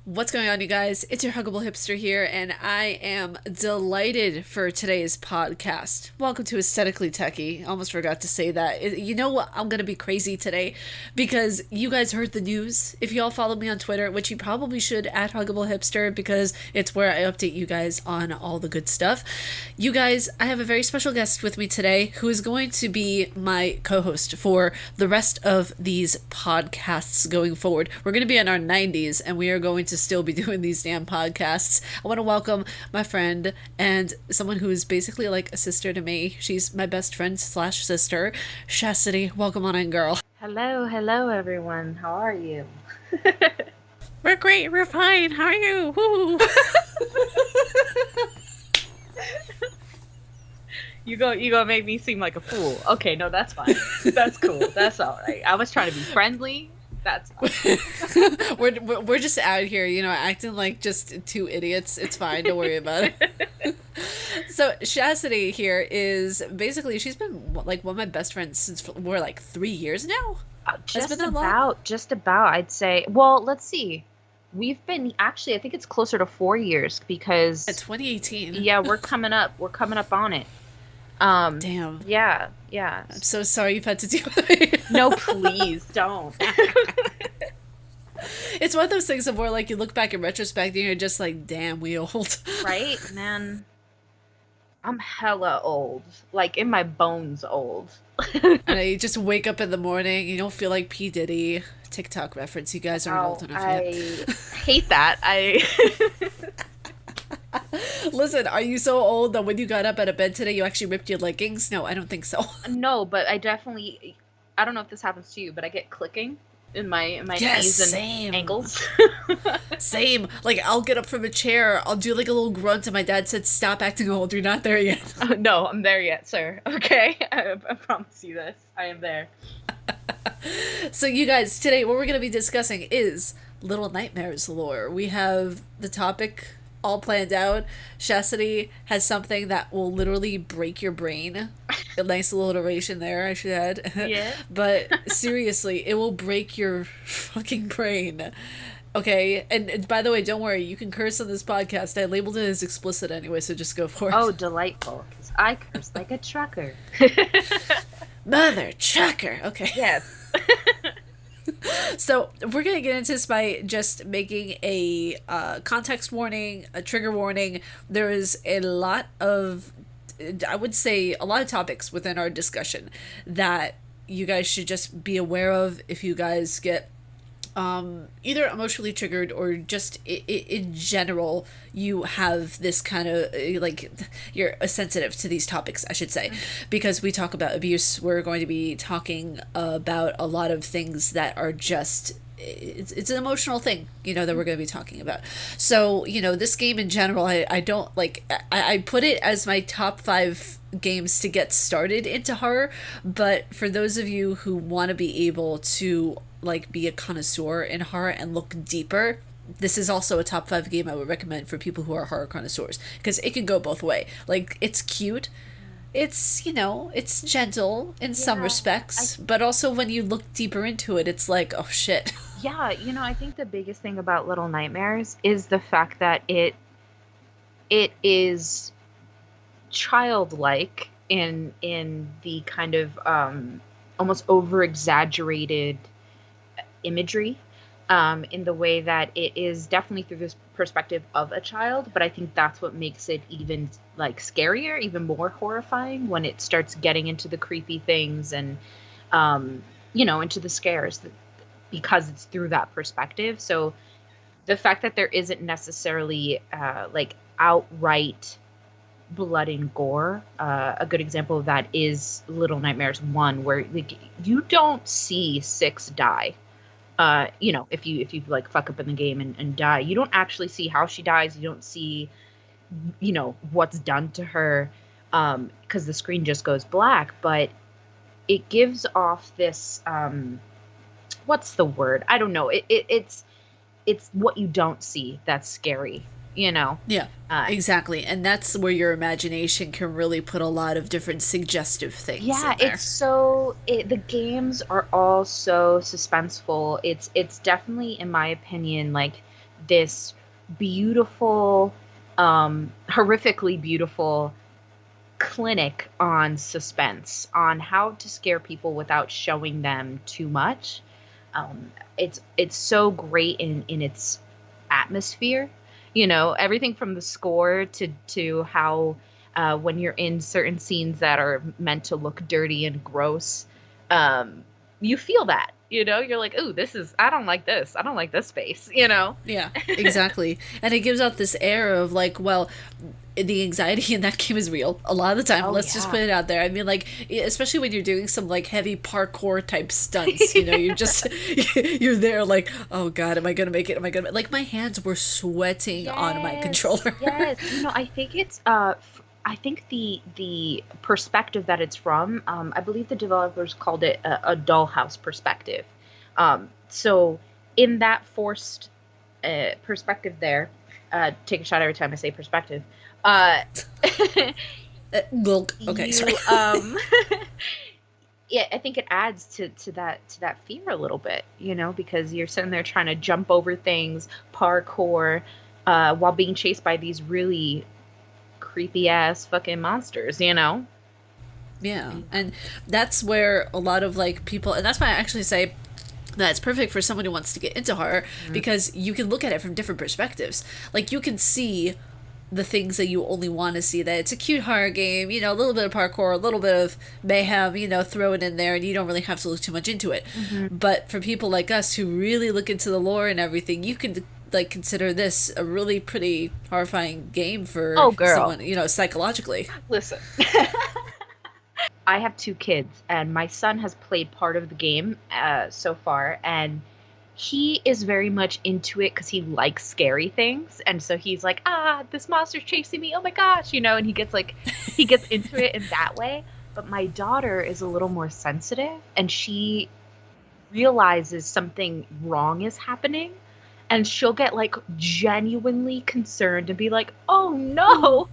What's going on, you guys? It's your Huggable Hipster here, and I am delighted for today's podcast. Welcome to Aesthetically Techie. Almost forgot to say that. You know what? I'm going to be crazy today because you guys heard the news. If you all follow me on Twitter, which you probably should, at Huggable Hipster, because it's where I update you guys on all the good stuff. You guys, I have a very special guest with me today who is going to be my co host for the rest of these podcasts going forward. We're going to be in our 90s, and we are going to still be doing these damn podcasts. I want to welcome my friend and someone who is basically like a sister to me. She's my best friend slash sister, Chastity. Welcome on in, girl. Hello, everyone. How are you? We're great. We're fine. How are you? Woo. You go make me seem like a fool. Okay, no, that's fine. That's cool. That's all right. I was trying to be friendly. That's fine. we're just out here, acting like just two idiots. It's fine. Don't worry about it. So Chastity here is basically, she's been like one of my best friends since we're like 3 years now. Just about, I'd say. Well, let's see. We've been actually, I think it's closer to 4 years because At 2018. yeah, we're coming up. We're coming up on it. Damn. Yeah. I'm so sorry you've had to deal with it. No, please don't. It's one of those things of where like you look back in retrospect and you're just like, damn, we old. Right, man. I'm hella old. Like in my bones old. And you just wake up in the morning, you don't feel like P. Diddy. TikTok reference, you guys aren't old enough yet. I hate that. Listen, are you so old that when you got up out of bed today, you actually ripped your leggings? No, I don't think so. No, but I don't know if this happens to you, but I get clicking in my Yes, knees and same. ankles. Same. Like, I'll get up from a chair, I'll do like a little grunt, and my dad said, stop acting old, you're not there yet. No, I'm there yet, sir. Okay, I promise you this. I am there. So you guys, today what we're going to be discussing is Little Nightmares lore. We have the topic all planned out. Chastity has something that will literally break your brain. A nice little iteration there, I should add. Yeah. But seriously, it will break your fucking brain. Okay, and by the way, don't worry, you can curse on this podcast. I labeled it as explicit anyway, so just go for it. Oh, delightful, because I curse like a trucker. Mother trucker. Okay. Yes. So we're going to get into this by just making a context warning, a trigger warning. There is a lot of, I would say, a lot of topics within our discussion that you guys should just be aware of if you guys get either emotionally triggered or just in general you have this kind of like you're sensitive to these topics, I should say, because we talk about abuse. We're going to be talking about a lot of things that are just it's an emotional thing, that we're going to be talking about. So, this game in general, I don't like, I put it as my top 5 games to get started into horror, but for those of you who want to be able to like be a connoisseur in horror and look deeper, this is also a top 5 game I would recommend for people who are horror connoisseurs, because it can go both way. Like, it's cute, it's it's gentle in some respects, but also when you look deeper into it, it's like, oh shit. Yeah, I think the biggest thing about Little Nightmares is the fact that it is childlike in the kind of almost over exaggerated imagery, in the way that it is definitely through this perspective of a child, but I think that's what makes it even like scarier, even more horrifying when it starts getting into the creepy things and into the scares, because it's through that perspective. So the fact that there isn't necessarily like outright blood and gore, a good example of that is Little Nightmares 1, where like you don't see Six die. If you like fuck up in the game and die, you don't actually see how she dies. You don't see, what's done to her, because the screen just goes black. But it gives off this, what's the word? I don't know. It's what you don't see that's scary. Yeah, exactly. And that's where your imagination can really put a lot of different suggestive things Yeah, in there. the games are all so suspenseful. It's definitely, in my opinion, like this beautiful, horrifically beautiful clinic on suspense, on how to scare people without showing them too much. It's so great in its atmosphere. You know, everything from the score to how when you're in certain scenes that are meant to look dirty and gross, um, you feel that. You know, you're like, "Ooh, this is. I don't like this. I don't like this space." You know. Yeah, exactly. And it gives out this air of like, well, the anxiety in that game is real a lot of the time. Oh Let's just yeah. put it out there. I mean, like, especially when you're doing some like heavy parkour type stunts, you know, you're just you're there like, oh god, am I gonna make it? Am I gonna like my hands were sweating on my Yes, controller. yes. You know, I think it's I think the perspective that it's from, I believe the developers called it a dollhouse perspective. So in that forced perspective there, take a shot every time I say perspective. Uh, Gulk. Okay, sorry. you yeah, I think it adds to that fear a little bit, you know, because you're sitting there trying to jump over things, parkour, while being chased by these really creepy ass fucking monsters, you know? Yeah, Yeah. and that's where a lot of like people, and that's why I actually say that's perfect for someone who wants to get into horror Mhm. because you can look at it from different perspectives. Like you can see the things that you only want to see, that it's a cute horror game, you know, a little bit of parkour, a little bit of mayhem, you know, throw it in there and you don't really have to look too much into it. Mhm. But for people like us who really look into the lore and everything, you can like consider this a really pretty horrifying game for Oh, girl, someone, you know, psychologically. listen. I have two kids, and my son has played part of the game so far, and he is very much into it because he likes scary things, and so he's like, "Ah, this monster's chasing me! Oh my gosh!" You know, and he gets into it in that way. But my daughter is a little more sensitive, and she realizes something wrong is happening, and she'll get like genuinely concerned and be like, "Oh Oh, no!"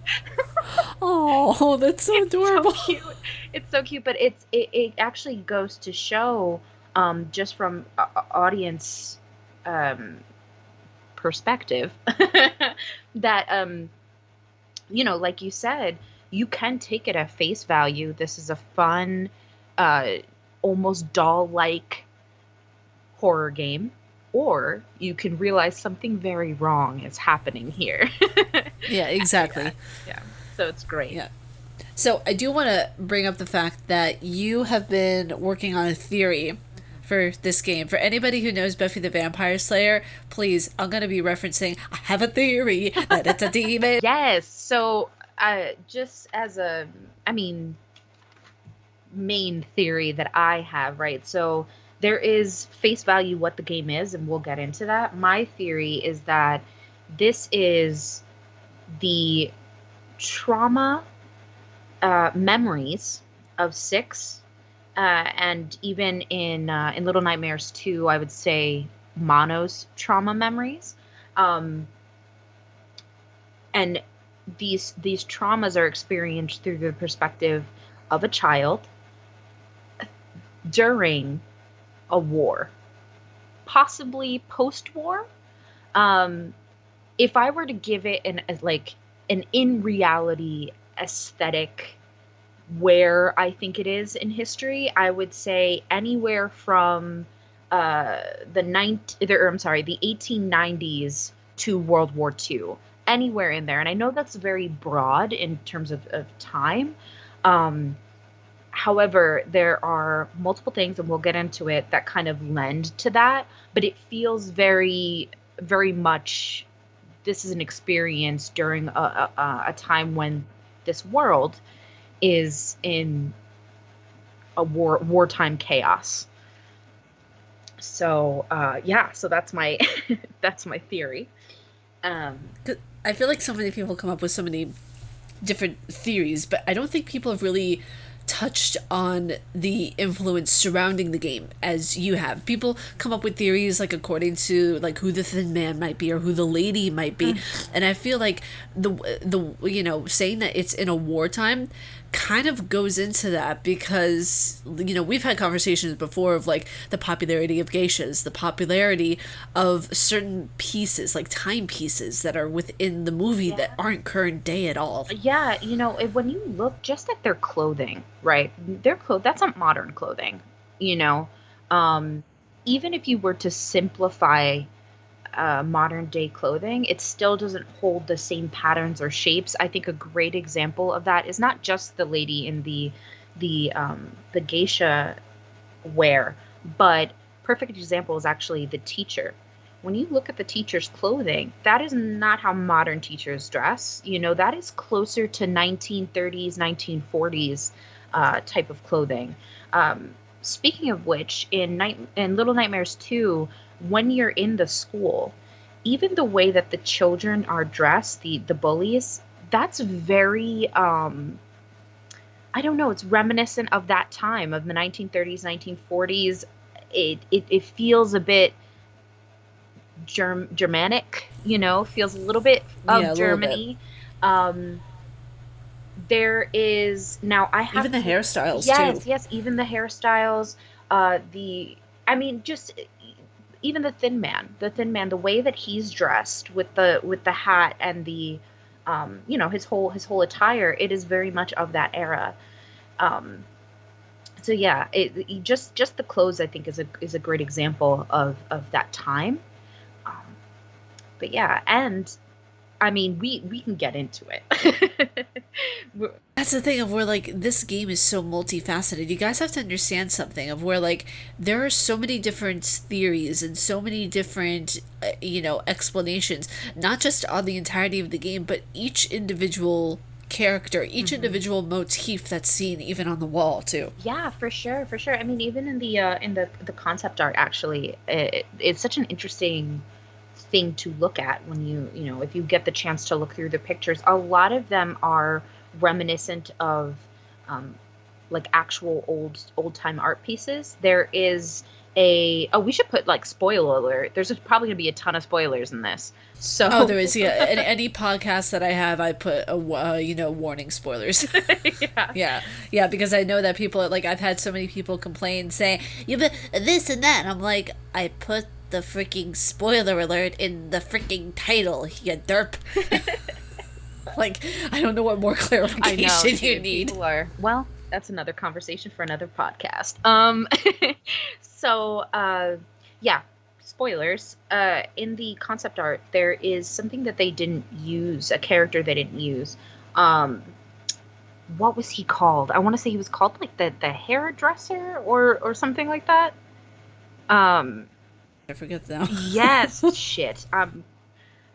oh, that's so It's so adorable. cute. It's so cute, but it actually goes to show, just from audience um, perspective, that you know, like you said, you can take it at face value. This is a fun, uh, almost doll-like horror game, or you can realize something very wrong is happening here. Yeah, Yeah, exactly. yeah. So it's great. Yeah. So I do want to bring up the fact that you have been working on a theory for this game. For anybody who knows Buffy the Vampire Slayer, please, I'm going to be referencing, I have a theory that it's a demon. Yes. So, just as a, I mean, main theory that I have, right? So, there is face value what the game is, and we'll get into that. My theory is that this is the trauma memories of Six, and even in Little Nightmares 2, I would say Mono's trauma memories. Um, and these traumas are experienced through the perspective of a child during a war, possibly post-war. Um, if I were to give it an in reality aesthetic where I think it is in history, I would say anywhere from the 1890s to World War II, anywhere in there. And I know that's very broad in terms of time. Um, However, there are multiple things, and we'll get into it, that kind of lend to that. But it feels very, very much this is an experience during a time when this world is in a wartime chaos. So yeah, so that's my that's my theory. Um, 'Cause I feel like so many people come up with so many different theories, but I don't think people have really touched on the influence surrounding the game as you have. People come up with theories like according to like who the Thin Man might be or who the lady might be, and I feel like the you know saying that it's in a wartime kind of goes into that because we've had conversations before of like the popularity of geishas, the popularity of certain pieces like timepieces that are within the movie that Yeah. aren't current day at all. Yeah, when you look just at their clothing, right? That's not modern clothing, you know. Um, Even if you were to simplify modern day clothing, it still doesn't hold the same patterns or shapes. I think a great example of that is not just the lady in the geisha wear, but perfect example is actually the teacher. When you look at the teacher's clothing, that is not how modern teachers dress. That is closer to 1930s, 1940s type of clothing. Um, Speaking of which, in Little Nightmares 2, when you're in the school, even the way that the children are dressed, the bullies, that's very I don't know, it's reminiscent of that time of the 1930s, 1940s. It feels a bit Germanic, feels a little bit Yeah, of a little bit. Germany. Um, there is now I Even have the to hairstyles too. yes, yes, even the hairstyles, the I mean just even the thin man, the way that he's dressed with the hat and the his whole attire, it is very much of that era. Um, so yeah, just the clothes I think is a great example of that time. Um, but yeah, and I mean we can get into it. That's the thing of where like this game is so multifaceted. You guys have to understand something of where like there are so many different theories and so many different explanations, not just on the entirety of the game, but each individual character, each Mhm. individual motif that's seen even on the wall too. Yeah, for sure, for sure. I mean, even in the concept art, actually, it's such an interesting thing to look at when if you get the chance to look through the pictures. A lot of them are reminiscent of um, like actual old time art pieces. There is we should put like spoiler alert. There's probably gonna be a ton of spoilers in this. Oh, So there is, yeah. Any podcast that I have, I put a warning spoilers. yeah. Yeah, yeah, because I know that people are like I've had so many people complain saying you but this and that. And I'm like I put the freaking spoiler alert in the freaking title, you derp. Like I don't know what more I know, clarification you dude. need. People are, well, that's another conversation for another podcast. So, yeah, spoilers. In the concept art, there is something that they didn't use, a character they didn't use. Um, what was he called? I want to say he was called like the hairdresser or something like that. Um, I forget now. yes, shit.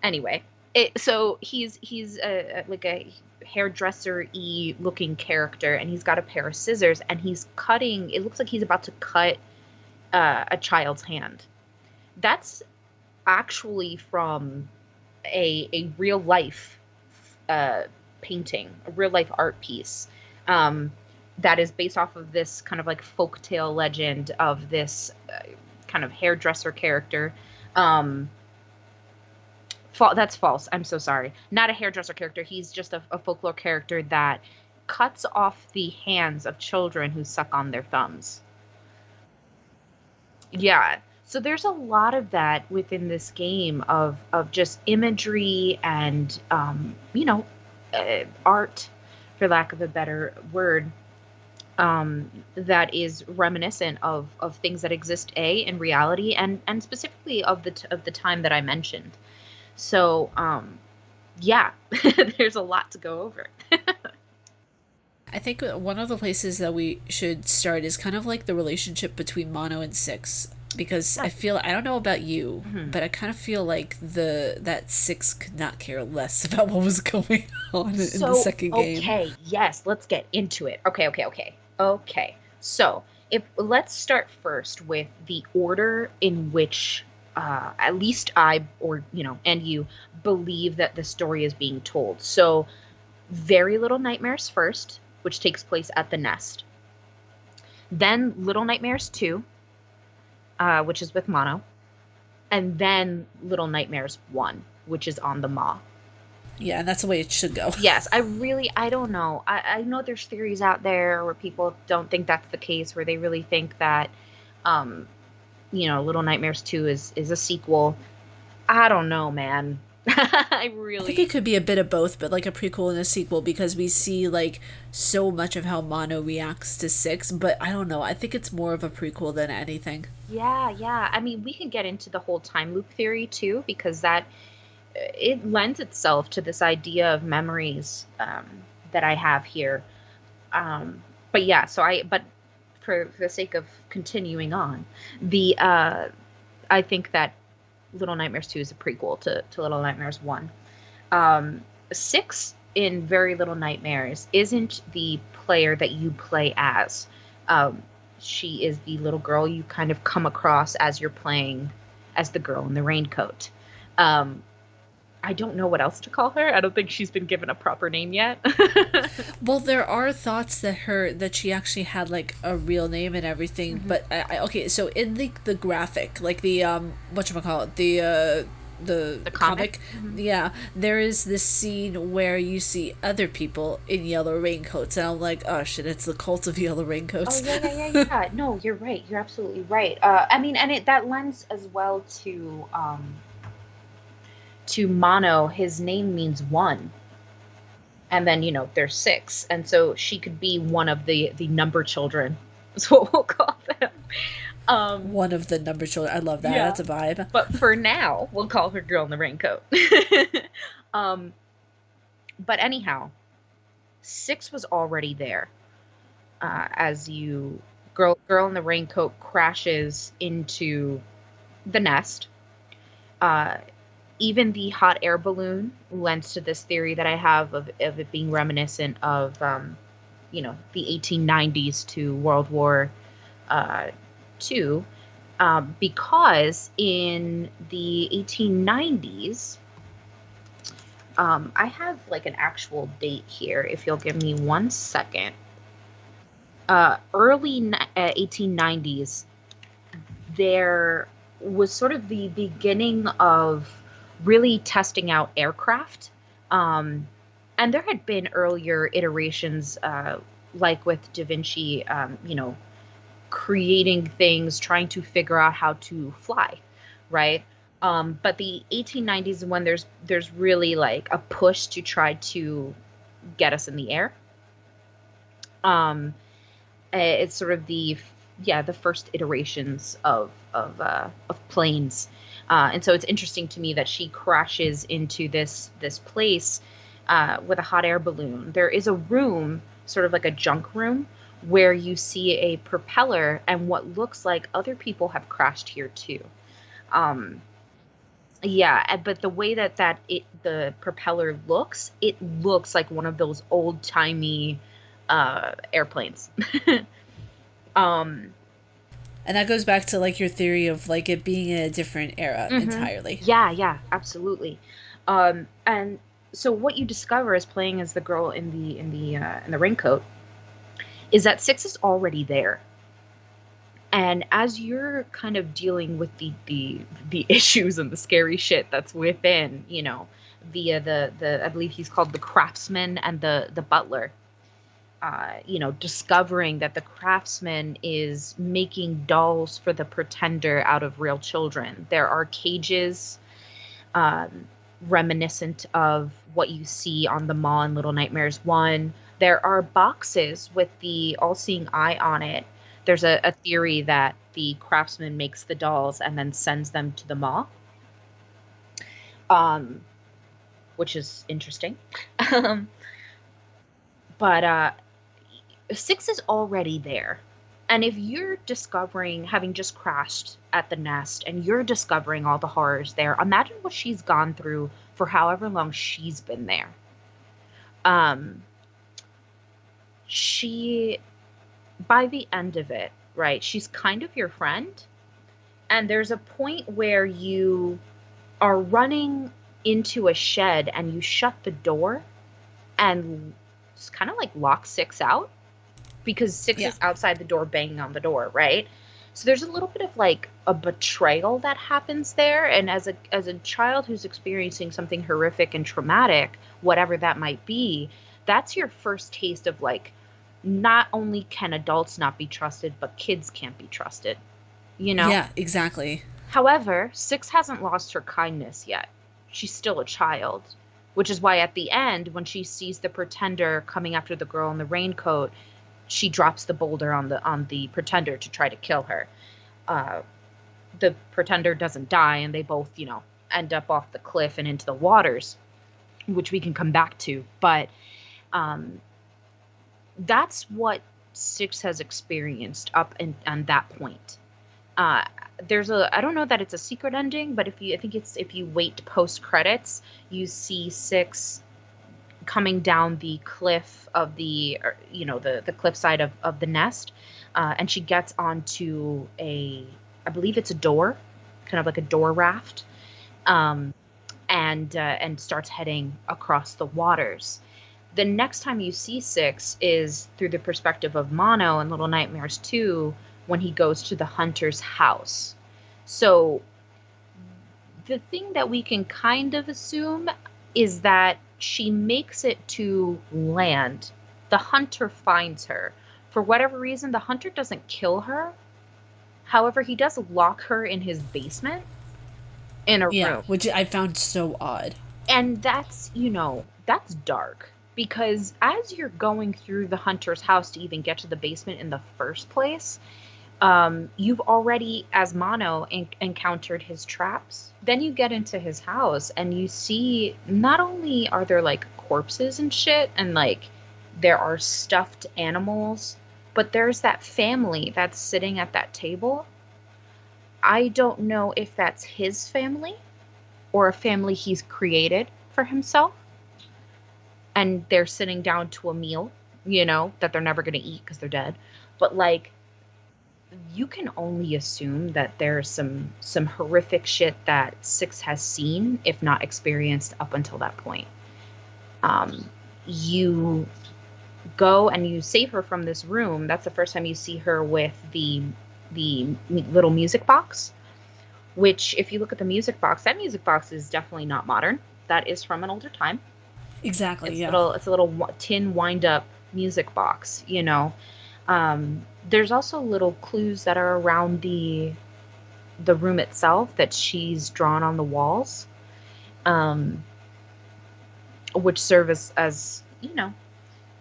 Anyway, so he's like a hairdresser y looking character, and he's got a pair of scissors, and he's cutting. It looks like he's about to cut a child's hand. That's actually from a real life uh, painting, a real life art piece. Um, that is based off of this kind of like folktale legend of this kind of hairdresser character. Um, that's false. I'm so sorry. Not a hairdresser character. He's just a folklore character that cuts off the hands of children who suck on their thumbs. Yeah. So there's a lot of that within this game of just imagery and art, for lack of a better word, that is reminiscent of things that exist in reality and specifically of the time that I mentioned. So yeah, there's a lot to go over. I think one of the places that we should start is kind of like the relationship between Mono and Six, because I Yes. feel I don't know about you, Mhm. but I kind of feel like the that Six could not care less about what was going on in the So, second game. okay, yes, let's get into it. Okay, okay, okay. Okay. So, if let's start first with the order in which at least I or and you believe that the story is being told. So, Very Little Nightmares first, which takes place at the nest. Then Little Nightmares 2, which is with Mono, and then Little Nightmares 1, which is on the Maw. Yeah, and that's the way it should go. Yes, I don't know. I know there's theories out there where people don't think that's the case, where they really think that, um, Little Nightmares 2 is a sequel. I don't know, man. I I think it really, could be a bit of both, but like a prequel and a sequel because we see like so much of how Mono reacts to six. But I don't know. I think it's more of a prequel than anything. yeah, yeah. I mean, we can get into the whole time loop theory too, because that it lends itself to this idea of memories that I have here. Um, but yeah, but for the sake of continuing on, the I think that Little Nightmares 2 is a prequel to Little Nightmares 1. Um, 6 in Very Little Nightmares isn't the player that you play as. Um, she is the little girl you kind of come across as you're playing as the girl in the raincoat. Um, I don't know what else to call her. I don't think she's been given a proper name yet. Well, there are thoughts that she actually had like a real name and everything, Mhm. but okay. So in the graphic, like the whatchamacallit, the The comic. comic, Mhm. yeah, there is this scene where you see other people in yellow raincoats, and I'm like, oh shit, it's the cult of yellow Oh raincoats. yeah, yeah, yeah, yeah. No, you're right. You're absolutely right. I mean, and it that lends as well to Mono. His name means one, and then there's six, and so she could be one of the number children. Is what we'll call them. Um, One of the number children. I love that. yeah. That's a vibe. But for now, we'll call her Girl in the Raincoat. um, but anyhow, six was already there. As you girl in the raincoat crashes into the nest. Uh, Even the hot air balloon lends to this theory that I have of it being reminiscent of the 1890s to World War II, because in the 1890s, I have like an actual date here. If you'll give me 1 second, early 1890s, there was sort of the beginning of really testing out aircraft. Um, and there had been earlier iterations, like with Da Vinci, creating things, trying to figure out how to fly, right? But the 1890s is when there's really like a push to try to get us in the air. Um, it's sort of the first iterations of planes, and so it's interesting to me that she crashes into this place with a hot air balloon. There is a room, sort of like a junk room, where you see a propeller and what looks like other people have crashed here too. Um, yeah, but the way the propeller looks, it looks like one of those old timey airplanes. um, And that goes back to like your theory of like it being in a different era hmm entirely. Yeah, yeah, absolutely. And so what you discover as playing as the girl in the raincoat is that six is already there. And as you're kind of dealing with the issues and the scary shit that's within, via the I believe he's called the craftsman and the butler, discovering that the craftsman is making dolls for the pretender out of real children. There are cages, um, reminiscent of what you see on the mall in Little Nightmares 1. There are boxes with the all seeing eye on it. There's a theory that the craftsman makes the dolls and then sends them to the mall, um, which is interesting. um, but six is already there. And if you're discovering, having just crashed at the nest, and you're discovering all the horrors there, imagine what she's gone through for however long she's been there. Um, she, by the end of it, right, she's kind of your friend. And there's a point where you are running into a shed and you shut the door and it's kind of like lock six out, because six Yeah. is outside the door banging on the door, right? So there's a little bit of like a betrayal that happens there, and as a child who's experiencing something horrific and traumatic, whatever that might be, that's your first taste of like, not only can adults not be trusted, but kids can't be trusted, you know? Yeah, exactly. However, Six hasn't lost her kindness yet. She's still a child, which is why at the end, when she sees the pretender coming after the girl in the raincoat, she drops the boulder on the pretender to try to kill her. Uh, the pretender doesn't die, and they both, end up off the cliff and into the waters, which we can come back to. But um, that's what Six has experienced up on that point. Uh, I don't know that it's a secret ending, but if you wait post credits, you see Six coming down the cliff of the cliffside of the nest, and she gets onto I believe it's a door, kind of like a door raft, um, and starts heading across the waters. The next time you see Six is through the perspective of Mono in Little Nightmares 2, when he goes to the hunter's house. So the thing that we can kind of assume is that she makes it to land. The hunter finds her. For whatever reason, the hunter doesn't kill her. However, he does lock her in his basement in a Yeah, room. which I found so odd. And that's dark. Because as you're going through the hunter's house to even get to the basement in the first place, you've already, as Mono, encountered his traps. Then you get into his house and you see not only are there like corpses and shit, and like there are stuffed animals, but there's that family that's sitting at that table. I don't know if that's his family or a family he's created for himself. And they're sitting down to a meal, that they're never going to eat because they're dead. But like, you can only assume that there's some horrific shit that Six has seen, if not experienced, up until that point. You go and you save her from this room. That's the first time you see her with the little music box. Which, if you look at the music box, that music box is definitely not modern. That is from an older time. Exactly, It's yeah. it's a little tin wind up music box. There's also little clues that are around the room itself that she's drawn on the walls, um, which serve as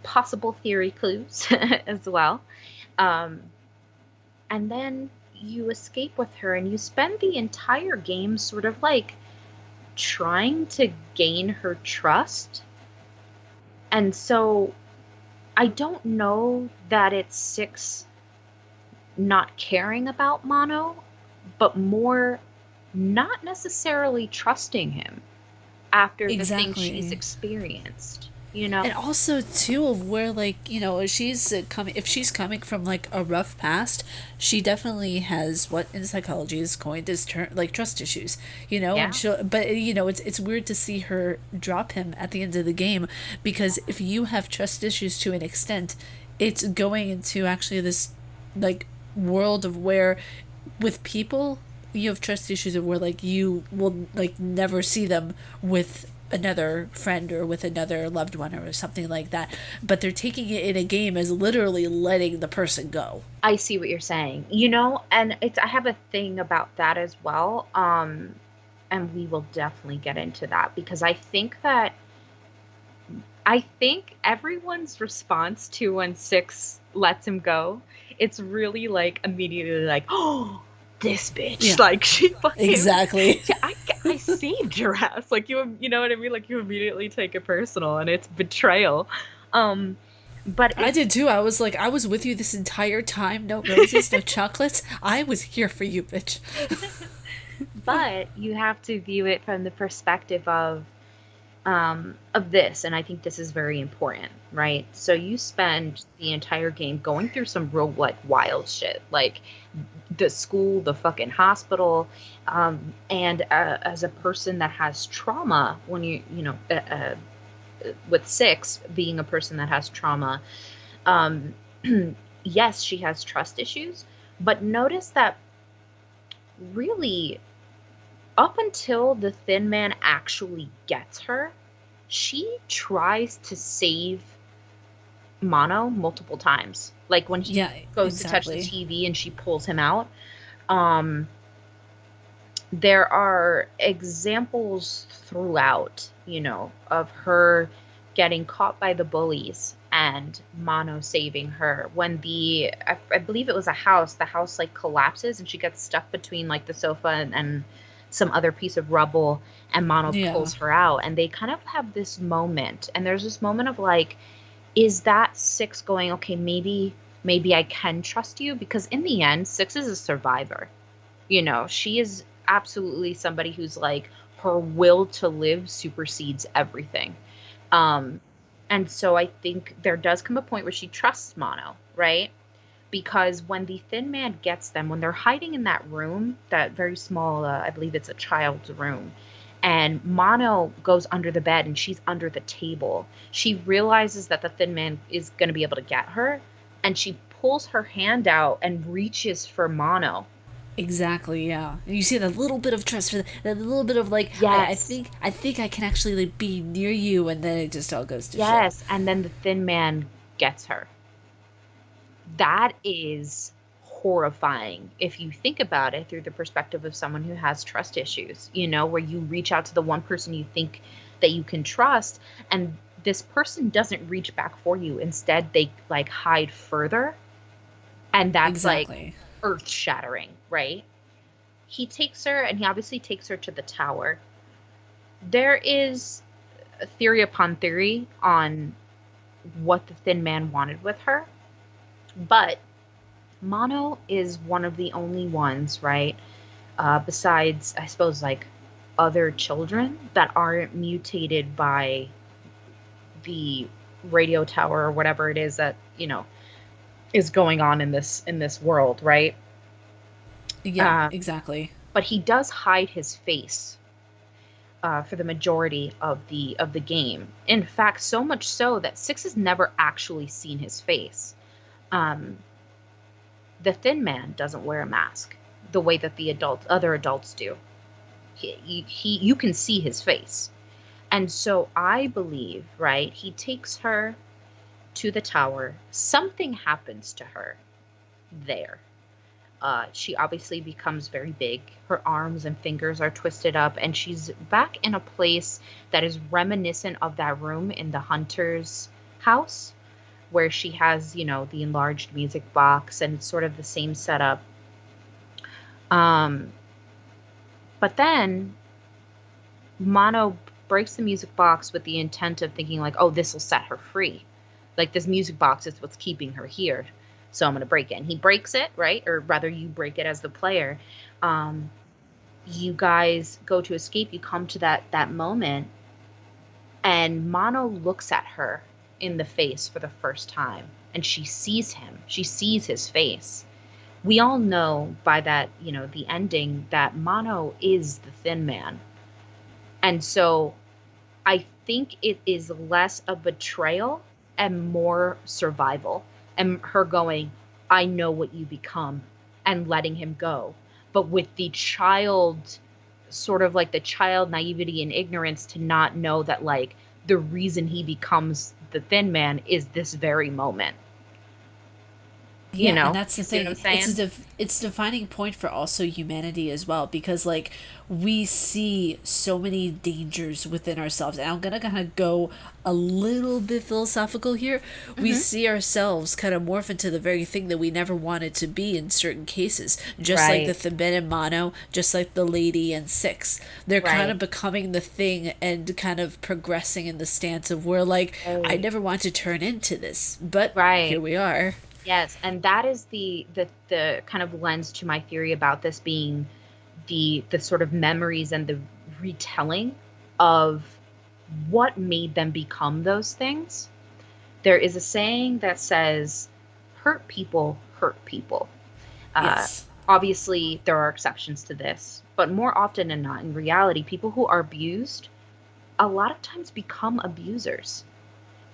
possible theory clues as well. Um, and then you escape with her, and you spend the entire game sort of like trying to gain her trust. And so I don't know that it's Six not caring about Mono, but more not necessarily trusting him after the things she's Exactly. experienced, And also too of where like she's coming, if she's coming from like a rough past, she definitely has what in psychology is coined as like trust issues, and Yeah. it's weird to see her drop him at the end of the game, because if you have trust issues to an extent, it's going into actually this like world of where with people you have trust issues of where like you will like never see them with another friend or with another loved one or something like that, but they're taking it in a game as literally letting the person go. I see what you're saying. And I have a thing about that as well. And we will definitely get into that, because I think everyone's response to when Six lets him go, it's really like immediately like, oh, this bitch, Yeah, like she fucking, exactly. I saved your ass, like you know what I mean, like you immediately take it personal, and it's betrayal. Um, but I it's did too. I was like, I was with you this entire time. No roses, no chocolates. I was here for you, bitch. but you have to view it from the perspective of this, and I think this is very important, right? So you spend the entire game going through some real like wild shit, like the school, the fucking hospital, and as a person that has trauma, when with Six being a person that has trauma, um, yes, she has trust issues, But notice that really, up until the Thin Man actually gets her, she tries to save Mono multiple times. Like when he Yeah, goes to touch the exactly. TV and she pulls him out. Um, there are examples throughout, of her getting caught by the bullies and Mono saving her. When I believe it was the house like collapses and she gets stuck between like the sofa and some other piece of rubble, and Mono Yeah, pulls her out, and they kind of have this moment, and there's this moment of like, is that Six going, okay, maybe I can trust you? Because in the end, Six is a survivor. She is absolutely somebody who's like, her will to live supersedes everything. Um, and so I think there does come a point where she trusts Mono, right? Because when the Thin Man gets them, when they're hiding in that room, that very small, I believe it's a child's room, and Mono goes under the bed and she's under the table, she realizes that the Thin Man is going to be able to get her, and she pulls her hand out and reaches for Mono. exactly. Yeah, and you see that little bit of trust, for that little bit of like, I Yes. think, I can actually like be near you, and then it just all goes to shit. Yes, and then the Thin Man gets her. That is horrifying if you think about it through the perspective of someone who has trust issues, where you reach out to the one person you think that you can trust, and this person doesn't reach back for you. Instead, they like hide further, and that's like Exactly. earth-shattering, right? He takes her, and he obviously takes her to the tower. There is a theory upon theory on what the Thin Man wanted with her, but Mono is one of the only ones, right? Besides, I suppose, like other children that aren't mutated by the radio tower or whatever it is that is going on in this world, right? Yeah, Um, exactly. but he does hide his face for the majority of the game. In fact, so much so that Six has never actually seen his face. Um, the Thin Man doesn't wear a mask the way that the other adults do. You can see his face. And so I believe, right, he takes her to the tower. Something happens to her there. She obviously becomes very big. Her arms and fingers are twisted up, and she's back in a place that is reminiscent of that room in the hunter's house, where she has, the enlarged music box, and it's sort of the same setup. Um, but then Mono breaks the music box with the intent of thinking like, oh, this will set her free. Like this music box is what's keeping her here. So I'm going to break it. And he breaks it, right? Or rather, you break it as the player. Um, you guys go to escape. You come to that moment, and Mono looks at her in the face for the first time, and she sees him. She sees his face. We all know by that, the ending, that Mono is the Thin Man. And so I think it is less a betrayal and more survival. And her going, I know what you become, and letting him go. But with the child, sort of like the child naivety and ignorance to not know that, like, the reason he becomes the Thin Man is this very moment. Yeah, and that's You the see what I'm thing. It's saying? it's a defining point for also humanity as well, because like we see so many dangers within ourselves. And I'm gonna kind of go a little bit philosophical here. We Hmm. see ourselves kind of morph into the very thing that we never wanted to be in certain cases. Just like the Right, Theban and Mono, just like the Lady and Six. They're kind right, of becoming the thing and kind of progressing in the stance of where like I right, never want to turn into this, but here right. we are. Yes, and that is the kind of lens to my theory about this being the sort of memories and the retelling of what made them become those things. There is a saying that says, "Hurt people hurt people." Uh, Yes. Obviously, there are exceptions to this, but more often than not, in reality, people who are abused a lot of times become abusers.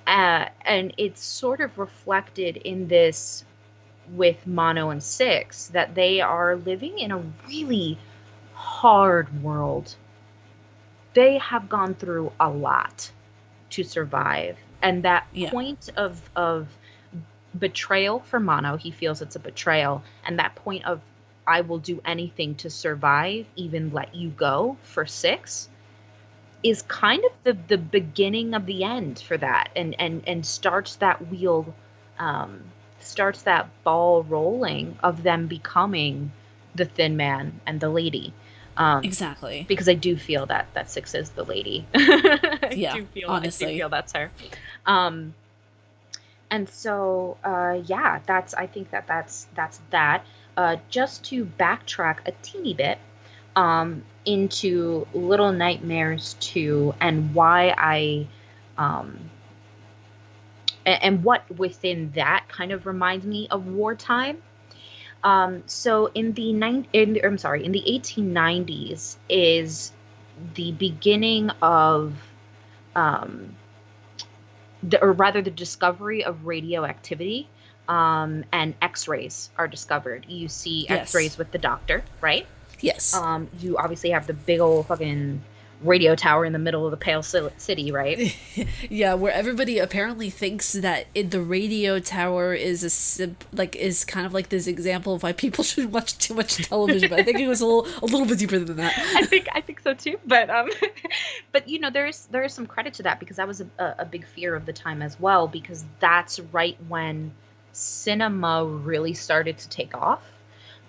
And it's sort of reflected in this with Mono and Six, that they are living in a really hard world. They have gone through a lot to survive. And that Yeah. point of betrayal for Mono, he feels it's a betrayal. And that point of, I will do anything to survive, even let you go, for Six, is kind of the beginning of the end for that, and starts that wheel, um, starts that ball rolling of them becoming the Thin Man and the lady. Um, Exactly. because I do feel that Six is the lady. I Yeah. do Honestly. feel that's her. Um, and so, yeah, I think that's that. Just to backtrack a teeny bit, into Little Nightmares 2, and why um, and what within that kind of reminds me of wartime. So in the 1890s is the beginning of, um, or rather the discovery of radioactivity, and X-rays are discovered. You see Yes. X-rays with the doctor, right? Yes. You obviously have the big old fucking radio tower in the middle of the Pale City, right? Yeah, where everybody apparently thinks that the radio tower is is kind of like this example of why people should watch too much television. But I think it was a little bit deeper than that. I think so too. But but there is some credit to that, because that was a big fear of the time as well, because that's right when cinema really started to take off.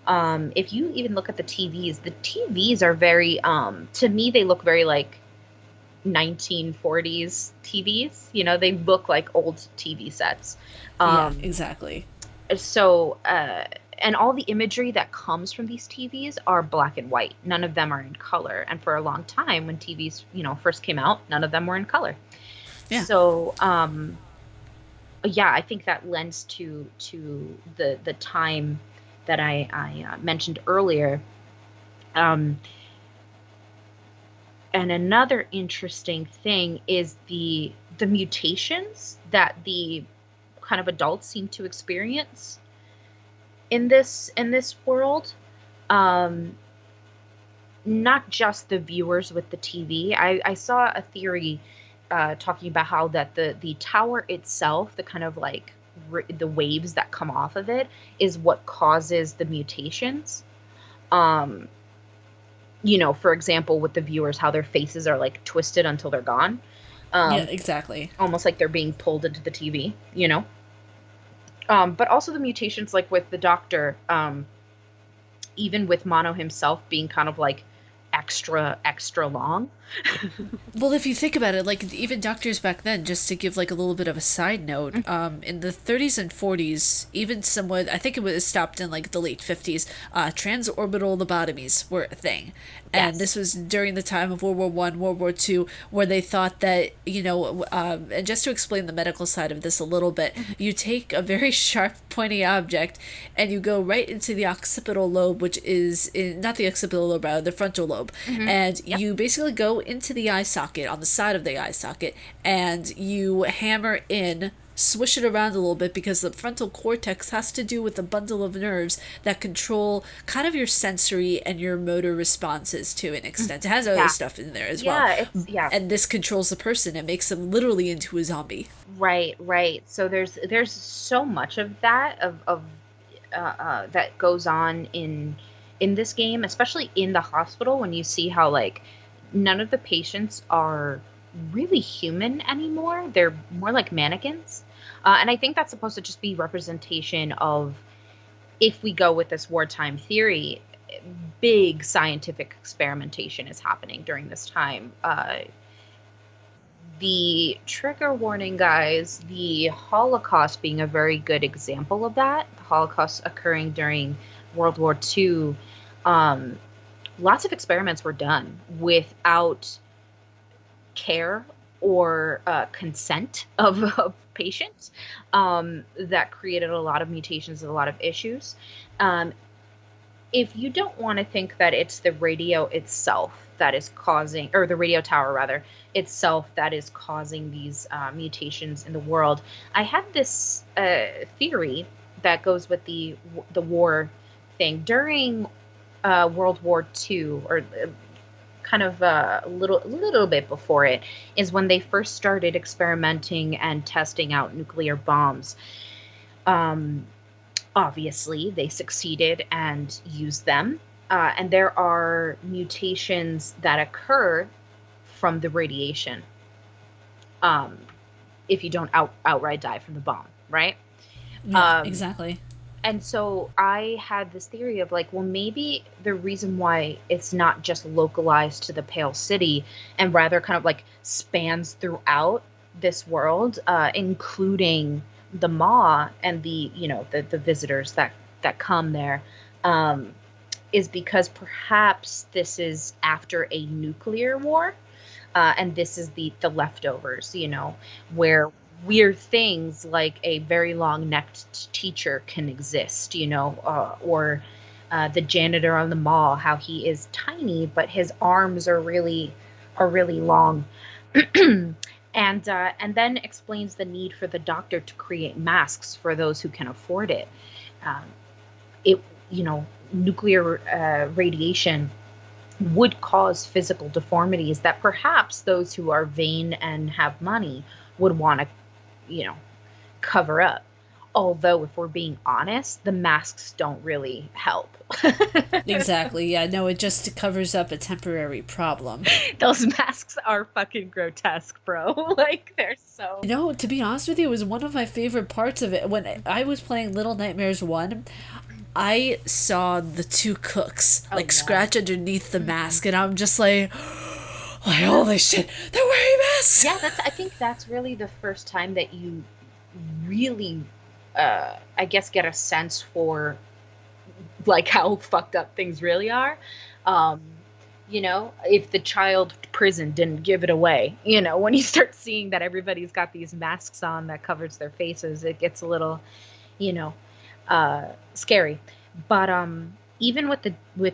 If you even look at the TVs are very, to me they look very like 1940s TVs. They look like old TV sets. Yeah, Um, exactly. so and all the imagery that comes from these TVs are black and white. None of them are in color. And for a long time, when TVs, first came out, none of them were in color. Yeah. So, yeah, I think that lends to the time that I mentioned earlier. Um, and another interesting thing is the mutations that the kind of adults seem to experience in this world. Um, Not just the viewers with the TV. I saw a theory, talking about how that the tower itself, the kind of like the waves that come off of it, is what causes the mutations. Um, for example, with the viewers, how their faces are like twisted until they're gone, Yeah, um, exactly. almost like they're being pulled into the TV. But also the mutations, like with the Doctor, even with Mono himself being kind of like extra long. Well, if you think about it, like even doctors back then, just to give like a little bit of a side note, in the 30s and 40s, even somewhat, I think it was stopped in like the late 50s, transorbital lobotomies were a thing. And Yes. this was during the time of World War One, World War Two, where they thought that, and just to explain the medical side of this a little bit, you take a very sharp, pointy object and you go right into the occipital lobe, which is not the occipital lobe, rather the frontal lobe, Hmm. and Yep. you basically go into the eye socket on the side of the eye socket, and you hammer in, swish it around a little bit, because the frontal cortex has to do with a bundle of nerves that control kind of your sensory and your motor responses to an extent. It has other Yeah. stuff in there as well. Yeah, yeah. And this controls the person and makes them literally into a zombie. Right, right. So there's so much of that, that goes on in this game, especially in the hospital, when you see how like none of the patients are really human anymore. They're more like mannequins. And I think that's supposed to just be representation of, if we go with this wartime theory, big scientific experimentation is happening during this time. The trigger warning, guys, the Holocaust being a very good example of that. The Holocaust occurring during World War II. Um, Lots of experiments were done without care or consent of patients, that created a lot of mutations and a lot of issues. Um, if you don't want to think that it's the radio itself that is causing, or the radio tower rather, itself that is causing these mutations in the world, I had this theory that goes with the war thing during World War II, or kind of a little bit before it, is when they first started experimenting and testing out nuclear bombs. Um, Obviously, they succeeded and used them, and there are mutations that occur from the radiation. Um, if you don't outright die from the bomb, right? Yeah, Um, exactly. and so I had this theory of like, well, maybe the reason why it's not just localized to the Pale City and rather kind of like spans throughout this world, including the Maw and the visitors that come there, um, is because perhaps this is after a nuclear war, and this is the leftovers, where weird things like a very long necked teacher can exist, or the janitor on the mall, how he is tiny but his arms are really long. And then explains the need for the doctor to create masks for those who can afford it. Um, it Nuclear radiation would cause physical deformities that perhaps those who are vain and have money would want to, you know, cover up. Although, if we're being honest, the masks don't really help. Exactly. Yeah, no, it just covers up a temporary problem. Those masks are fucking grotesque, bro. Like, they're so. To be honest with you, it was one of my favorite parts of it. When I was playing Little Nightmares 1, I saw the two cooks Oh, like yeah. scratch underneath the Mm-hmm. mask, and I'm just like, holy shit, they're wearing masks! Yeah, I think that's really the first time that you really, I guess, get a sense for like how fucked up things really are. Um, if the child prison didn't give it away, when you start seeing that everybody's got these masks on that covers their faces, it gets a little, you know, scary. But even with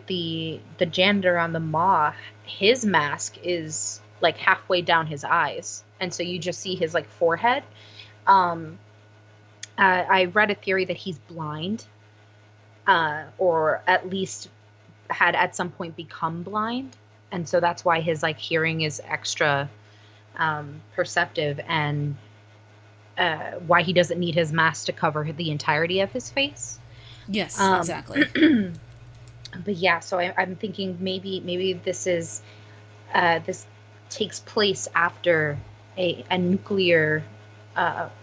the janitor on the Maw, his mask is like halfway down his eyes, and so you just see his like forehead. Um, I read a theory that he's blind, or at least had at some point become blind, and so that's why his like hearing is extra perceptive, and why he doesn't need his mask to cover the entirety of his face. Yes, Um, exactly. but yeah, so I'm thinking maybe this takes place after a nuclear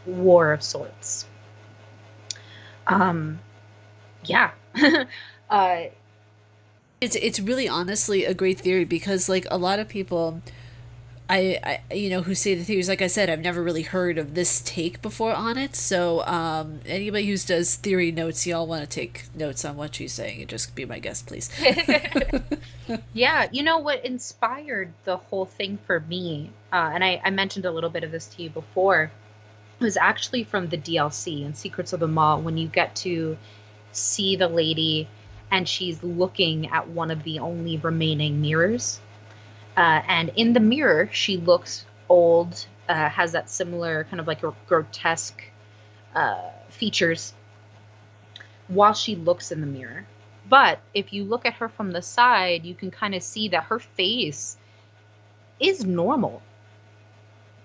war of sorts. Um, yeah. uh, It's really honestly a great theory because like a lot of people who say the theories, like I said, I've never really heard of this take before on it. So anybody who does theory notes, y'all want to take notes on what she's saying, and just be my guest, please. Yeah, you know what inspired the whole thing for me, and I mentioned a little bit of this to you before, was actually from the DLC and Secrets of the Maw, when you get to see the lady and she's looking at one of the only remaining mirrors. And in the mirror, she looks old, has that similar kind of like grotesque features while she looks in the mirror. But if you look at her from the side, you can kind of see that her face is normal.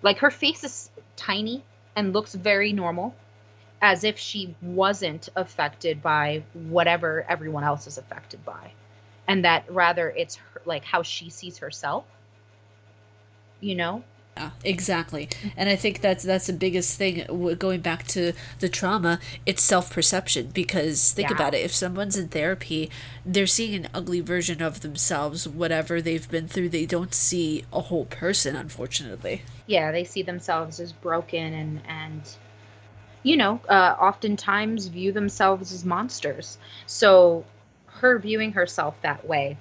Like, her face is tiny and looks very normal, as if she wasn't affected by whatever everyone else is affected by. And that rather it's her, like how she sees herself, you know? Yeah, exactly. And I think that's the biggest thing going back to the trauma, it's self-perception because think Yeah. about it, if someone's in therapy, they're seeing an ugly version of themselves, whatever they've been through, they don't see a whole person, unfortunately. Yeah, they see themselves as broken, and oftentimes view themselves as monsters. So her viewing herself that way,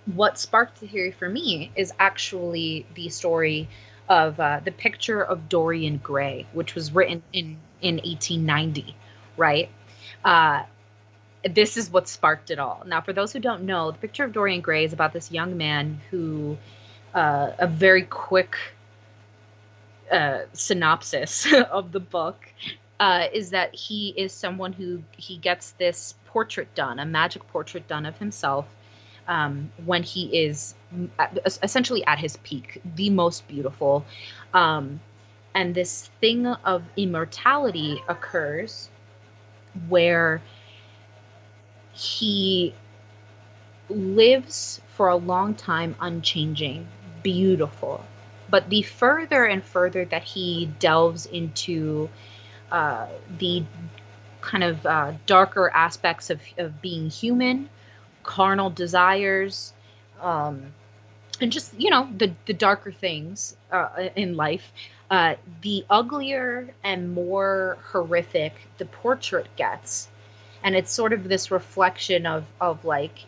what sparked the theory for me is actually the story of the picture of Dorian Gray, which was written in 1890, right? Uh, this is what sparked it all. Now, for those who don't know, the picture of Dorian Gray is about this young man who, a very quick synopsis of the book. is that he is someone who he gets this portrait done, a magic portrait done of himself, when he is essentially at his peak, the most beautiful. Um, and this thing of immortality occurs where he lives for a long time unchanging, beautiful. But the further and further that he delves into uh, the kind of darker aspects of being human, carnal desires, um, and just, the darker things in life, the uglier and more horrific the portrait gets. And it's sort of this reflection of like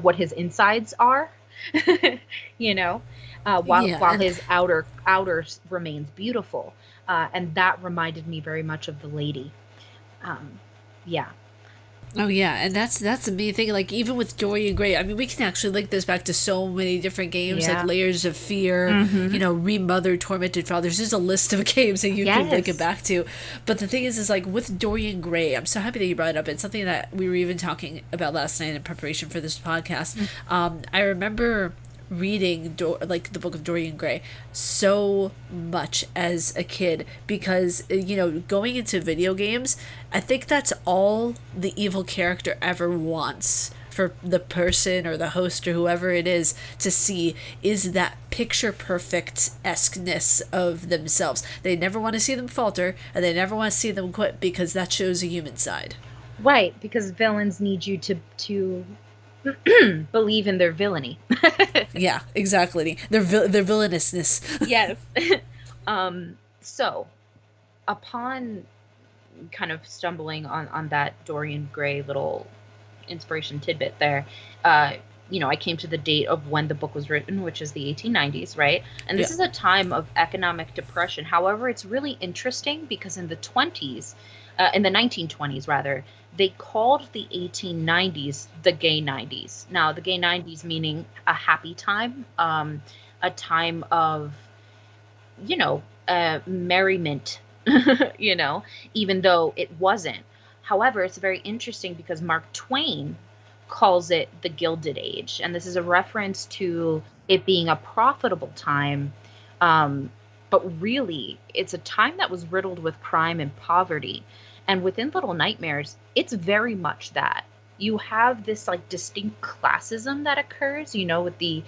what his insides are, you know, Yeah, while and his outer remains beautiful. And that reminded me very much of the lady. Um, yeah, oh yeah, and that's the main thing. Like even with Dorian Gray, I mean, we can actually link this back to so many different games, like yeah, Layers of Fear, mm-hmm. Remother, Tormented Fathers. There's a list of games that you can link it Yes, back to. But the thing is like with Dorian Gray, I'm so happy that you brought it up. It's something that we were even talking about last night in preparation for this podcast. I remember reading like the book of Dorian Gray so much as a kid because going into video games, I think that's all the evil character ever wants for the person or the host or whoever it is to see is that picture perfect esqueness of themselves. They never want to see them falter and they never want to see them quit because that shows a human side. right, because villains need you to believe in their villainy. Yeah, exactly. Their villainousness. Yes. So upon kind of stumbling on that Dorian Gray little inspiration tidbit there, I came to the date of when the book was written, which is the 1890s, right? And Yeah. this is a time of economic depression. However, it's really interesting because in the 1920s rather, they called the 1890s the gay 90s. Now, the gay 90s meaning a happy time, a time of, merriment, you know, even though it wasn't. However, it's very interesting because Mark Twain calls it the Gilded Age, and this is a reference to it being a profitable time. Um, but really, it's a time that was riddled with crime and poverty. And within Little Nightmares, it's very much that. You have this like distinct classism that occurs, with the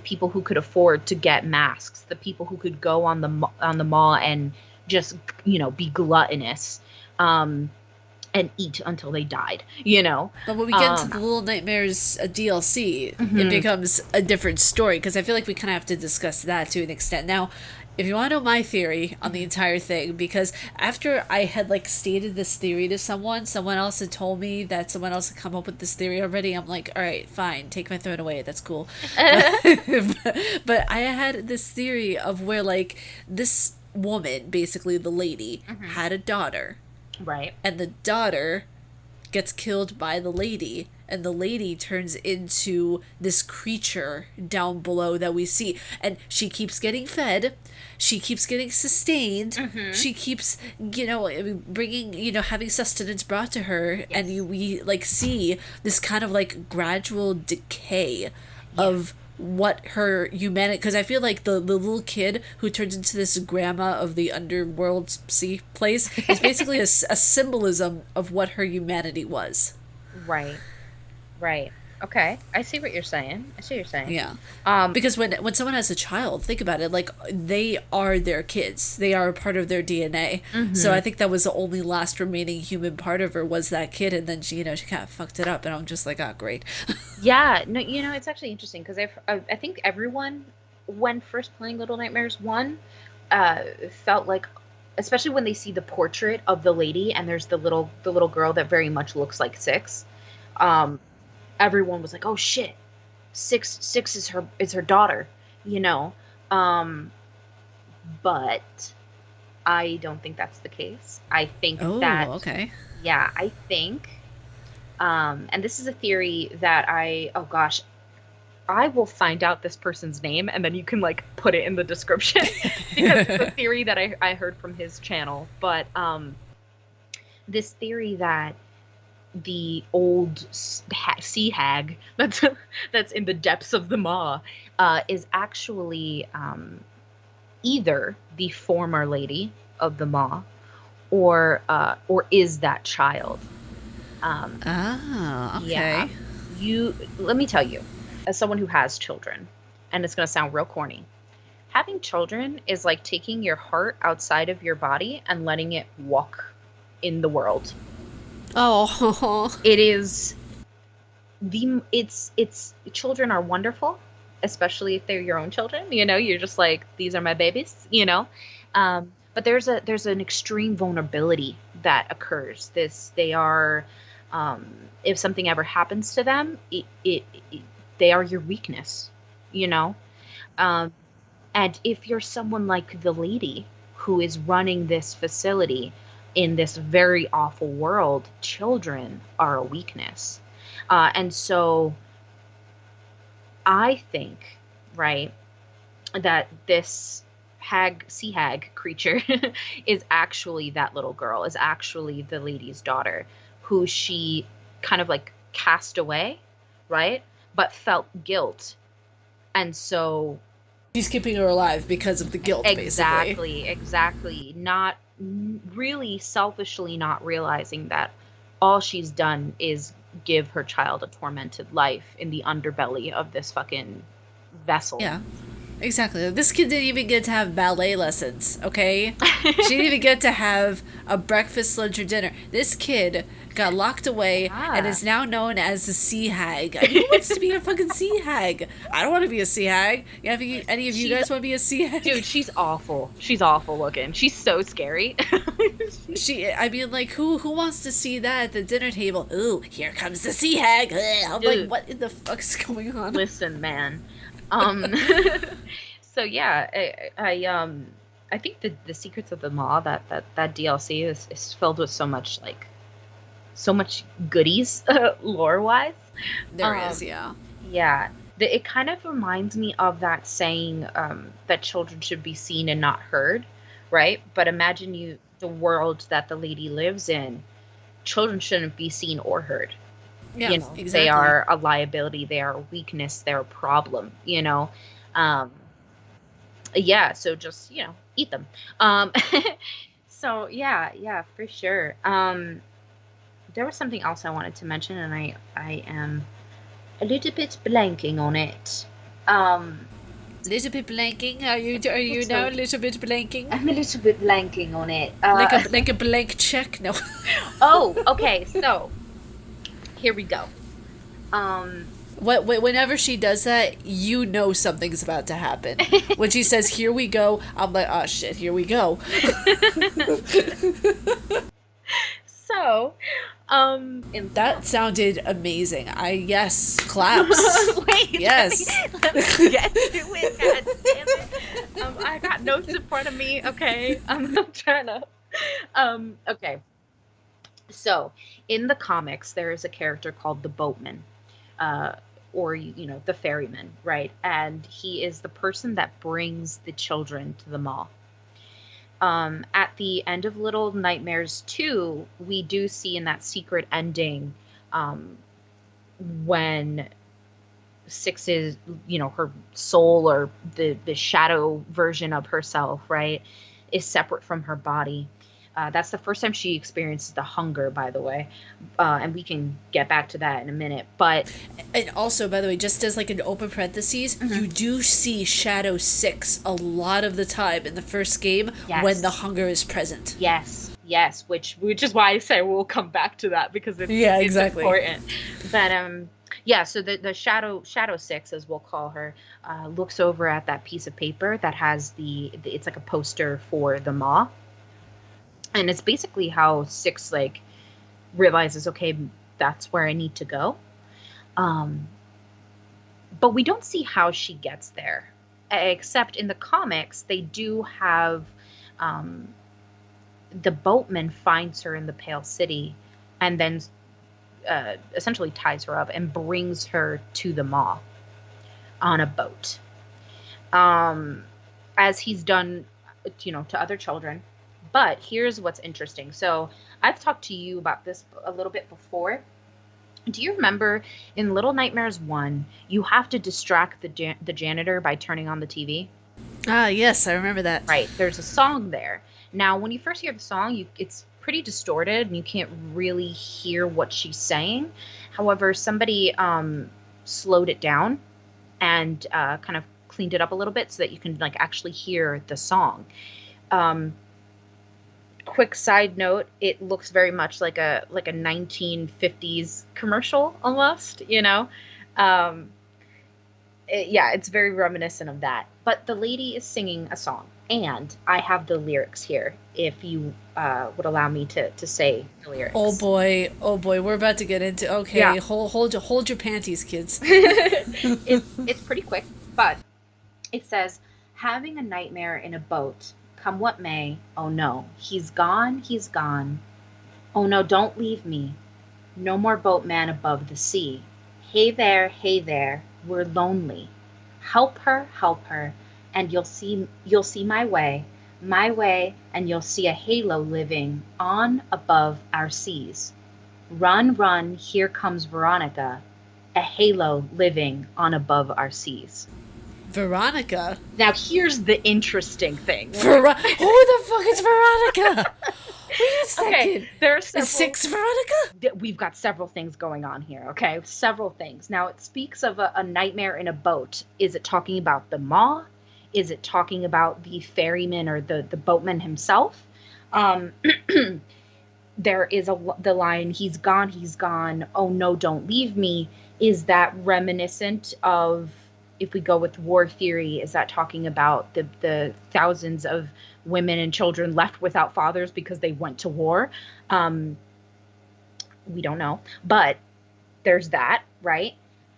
people who could afford to get masks, the people who could go on the mall and just be gluttonous, and eat until they died. But when we get into Um, the Little Nightmares DLC, it mhm. becomes a different story because I feel like we kind of have to discuss that to an extent. Now, if you want to know my theory on the entire thing, because after I had like stated this theory to someone else had told me that someone else had come up with this theory already. I'm like, all right, fine, take my throne away. That's cool. But but I had this theory of where like this woman, basically the lady, Mhm. had a daughter Right. and the daughter gets killed by the lady and the lady turns into this creature down below that we see and she keeps getting fed, she keeps getting sustained, Mhm. she keeps bringing having sustenance brought to her, and Yes. we like see this kind of like gradual decay Yeah. of what her humanity, because I feel like the little kid who turns into this grandma of the underworld sea place is basically a symbolism of what her humanity was. Right. Right. Okay. I see what you're saying. I see what you're saying. Yeah. Um, Because when someone has a child, think about it, like they are their kids. They are a part of their DNA. So I mhm. think that was the only last remaining human part of her was that kid, and then she kind of fucked it up, and I'm just like, oh, great. Yeah, no, it's actually interesting because I think everyone, when first playing Little Nightmares 1, uh, felt like, especially when they see the portrait of the lady and there's the little girl that very much looks like Six, um, everyone was like, "Oh shit, Six is her daughter," you know. Um, but I don't think that's the case. I think Oh, that, okay. yeah, and this is a theory that oh gosh, I will find out this person's name, and then you can like put it in the description because it's a theory that I heard from his channel. But this theory that the old sea hag that's in the depths of the maw is actually either the former lady of the maw or is that child. Yeah, Okay. let me tell you, as someone who has children, and it's going to sound real corny, having children is like taking your heart outside of your body and letting it walk in the world. Oh. It is it's children are wonderful, especially if they're your own children. You're just like, these are my babies. But there's an extreme vulnerability that occurs. They are, if something ever happens to them, it they are your weakness, you know. Um, and if you're someone like the lady who is running this facility in this very awful world, children are a weakness. And so I think, right, that this sea hag creature is actually that little girl, is actually the lady's daughter, who she kind of like cast away, right? But felt guilt. And so She's keeping her alive because of the guilt, basically. exactly. Not really selfishly not realizing that all she's done is give her child a tormented life in the underbelly of this fucking vessel. Yeah. Exactly. This kid didn't even get to have ballet lessons, okay? She didn't even get to have a breakfast, lunch, or dinner. This kid got locked away and Yeah. is now known as the sea hag. I mean, who wants to be a fucking sea hag? I don't want to be a sea hag. Yeah, any of you She's guys want to be a sea hag? Dude, she's awful. She's awful looking. She's so scary. I mean, like, who wants to see that at the dinner table? Ooh, here comes the sea hag. Ugh. I'm like, Dude, what in the fuck's going on? listen, man. Um so yeah, I think the Secrets of the Maw, that DLC is filled with so much goodies lore wise. There is, Um yeah. yeah. It kind of reminds me of that saying, that children should be seen and not heard, right? But imagine the world that the lady lives in. Children shouldn't be seen or heard. Yeah, They exactly. are a liability, they are a weakness, they're a problem. Um, yeah, so just, eat them. Um, so yeah, for sure. There was something else I wanted to mention, and I am a little bit blanking on it. Um, Little bit blanking. Are you now a so little bit blanking? I'm a little bit blanking on it. Like a blank check? No. Oh, okay, so here we go. Um, Whenever she does that, you know something's about to happen. When she says "Here we go," I'm like, "Oh shit, here we go." so, in That sounded amazing. Yes, claps. Wait, Yes. let me get to it. God damn it. I got notes in front of me. Okay, I'm trying to. Okay. So, in the comics, there is a character called the Boatman, uh, or the ferryman, right? And he is the person that brings the children to the mall. At the end of Little Nightmares 2, we do see in that secret ending, um, when Six is, her soul, or the shadow version of herself, right, is separate from her body. That's the first time she experiences the hunger, by the way. And we can get back to that in a minute. But And also, by the way, just as like an open parentheses, Mhm. you do see Shadow 6 a lot of the time in the first game when the Yes, hunger is present. yes, which is why I say we'll come back to that, because Yeah, it's exactly. important. But yeah, so the shadow six, as we'll call her, looks over at that piece of paper that has it's like a poster for the maw, and it's basically how Six like realizes, okay, that's where I need to go. Um, but we don't see how she gets there, except in the comics they do have, um, the boatman finds her in the Pale City, and then essentially ties her up and brings her to the maw. on a boat, um, as he's done, to other children. But here's what's interesting. So I've talked to you about this a little bit before. Do you remember in Little Nightmares 1, you have to distract the janitor by turning on the TV? Ah, yes, I remember that. Right. There's a song there. Now, when you first hear the song, it's pretty distorted and you can't really hear what she's saying. However, somebody slowed it down and kind of cleaned it up a little bit so that you can like actually hear the song. Um, Quick side note, it looks very much like a 1950s commercial almost, um, yeah, it's very reminiscent of that. But the lady is singing a song, and I have the lyrics here. If you would allow me to say the lyrics. Oh boy, we're about to get into. Yeah, Okay, hold your panties, kids. it's pretty quick, but it says, "Having a nightmare in a boat, come what may. Oh no, he's gone, he's gone. Oh no, don't leave me. No more boatman above the sea. Hey there, we're lonely. Help her, and you'll see my way, and you'll see a halo living on above our seas. Run, run, here comes Veronica, a halo living on above our seas." Veronica? Now here's the interesting thing. Who the fuck is Veronica? Wait a Okay, second. there are Is several. Six Veronica? We've got several things going on here, okay? Several things. Now, it speaks of a nightmare in a boat. Is it talking about the maw? Is it talking about the ferryman or the boatman himself? Um, there is the line, he's gone, oh no, don't leave me. Is that reminiscent of, if we go with war theory, is that talking about the thousands of women and children left without fathers because they went to war? We don't know, but there's that, right?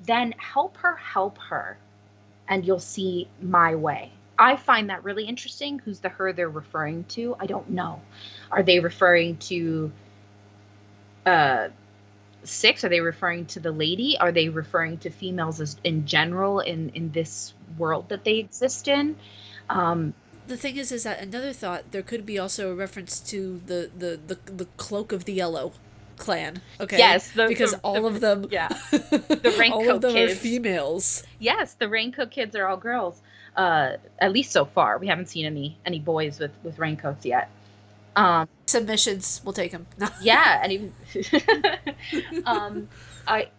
Then help her, and you'll see my way. I find that really interesting. Who's the her they're referring to? I don't know. Are they referring to uh Six? Are they referring to the lady? Are they referring to females as in general in this world that they exist in? Um, The thing is that another thought, there could be also a reference to the cloak of the yellow clan, okay? yes, Because all of them yeah, the all of raincoat them are kids. females. Yes, the raincoat kids are all girls. At least so far, we haven't seen any boys with raincoats yet. Submissions, we'll take them. Yeah, and even I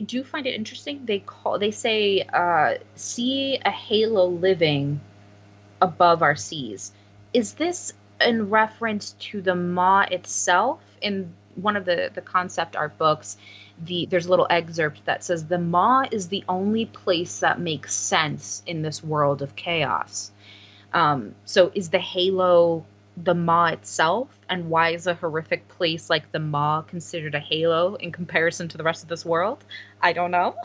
do find it interesting. They say see a halo living above our seas. Is this in reference to the maw itself? In one of the concept art books, there's a little excerpt that says the maw is the only place that makes sense in this world of chaos. So is the halo the maw itself? And why is a horrific place like the maw considered a halo in comparison to the rest of this world? I don't know.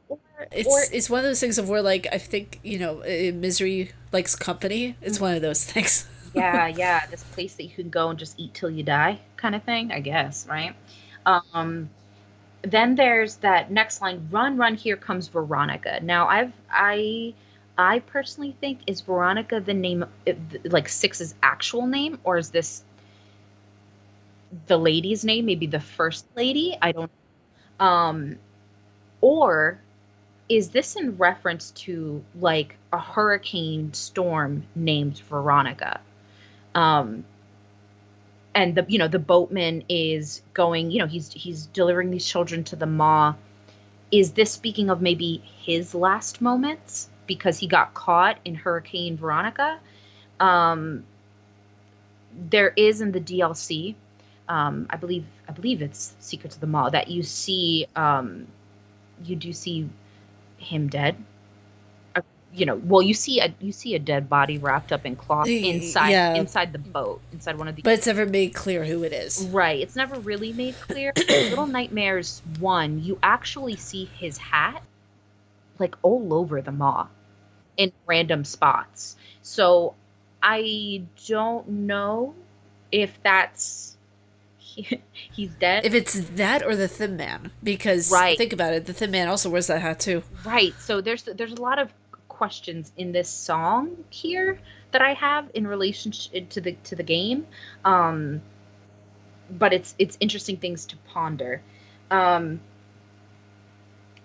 or, or It's one of those things of where, like, I think, misery likes company. It's one of those things. yeah, this place that you can go and just eat till you die kind of thing, I guess, right? Um, then there's that next line, run, run, here comes Veronica. Now I personally think, is Veronica the name, like Six's actual name, or is this the lady's name, maybe the first lady? I don't. Um, or is this in reference to like a hurricane storm named Veronica? Um, and the boatman is going, he's delivering these children to the maw. Is this speaking of maybe his last moments because he got caught in Hurricane Veronica? Um, there is in the DLC, I believe it's Secrets of the Maw, that you do see him dead. Well, you see a dead body wrapped up in cloth inside Yeah, inside the boat, inside one of the. but it's never made clear who it is. Right. It's never really made clear. Little Nightmares 1, you actually see his hat like all over the maw in random spots. So I don't know if that's he's dead. If it's that or the Thin Man, because Right. think about it, the Thin Man also wears that hat too. Right. So there's a lot of questions in this song here that I have in relationship to the game. Um, but it's interesting things to ponder. Um,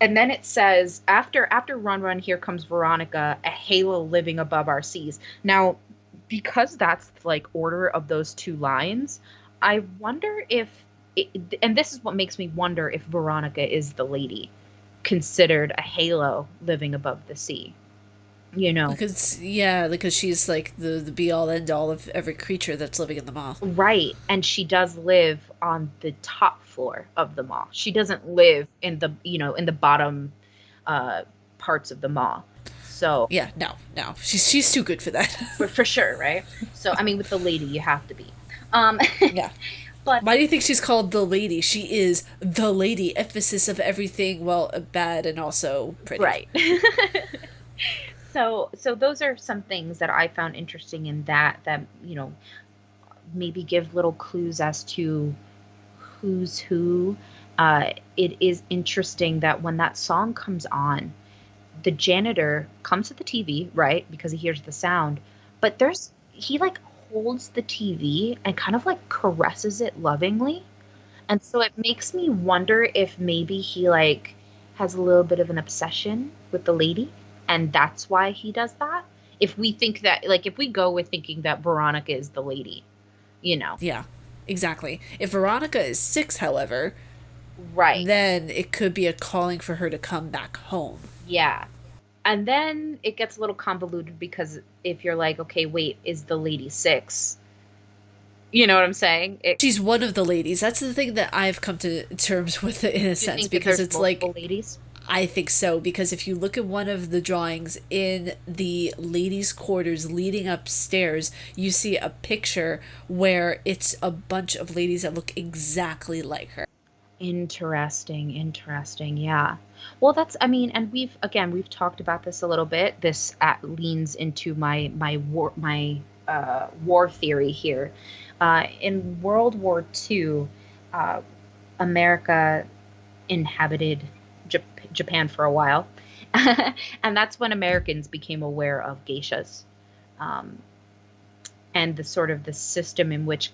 and then it says after Run Run, here comes Veronica, a halo living above our seas. Now, because that's like order of those two lines, I wonder if it, and this is what makes me wonder if Veronica is the lady considered a halo living above the sea. You know, Because she's like the be all end all of every creature that's living in the mall. right. And she does live on the top floor of the mall. She doesn't live in the bottom uh parts of the mall. So Yeah, no, she's too good for that. for sure, right? So I mean with the lady you have to be. Um Yeah. but Why do you think she's called the lady? She is the lady, emphasis of everything, well, bad and also pretty. right. So those are some things that I found interesting in that maybe give little clues as to who's who. It is interesting that when that song comes on, the janitor comes to the TV, right? Because he hears the sound, but he like holds the TV and kind of like caresses it lovingly. And so it makes me wonder if maybe he like has a little bit of an obsession with the lady and that's why he does that. If we think that like if we go with thinking that Veronica is the lady, you know. Yeah, exactly. If Veronica is 6, however, Right. then it could be a calling for her to come back home. Yeah. And then it gets a little convoluted because if you're like, okay, wait, is the lady 6? You know what I'm saying? She's one of the ladies. That's the thing that I've come to terms with it in a You sense think that because there's it's multiple like ladies? I think so because if you look at one of the drawings in the ladies' quarters leading upstairs, you see a picture where it's a bunch of ladies that look exactly like her. Interesting, interesting. Yeah. Well, I mean, and we've talked about this a little bit. This leans into my war theory here. In World War II, uh, America inhabited Japan for a while, and that's when Americans became aware of geishas, um, and the sort of the system in which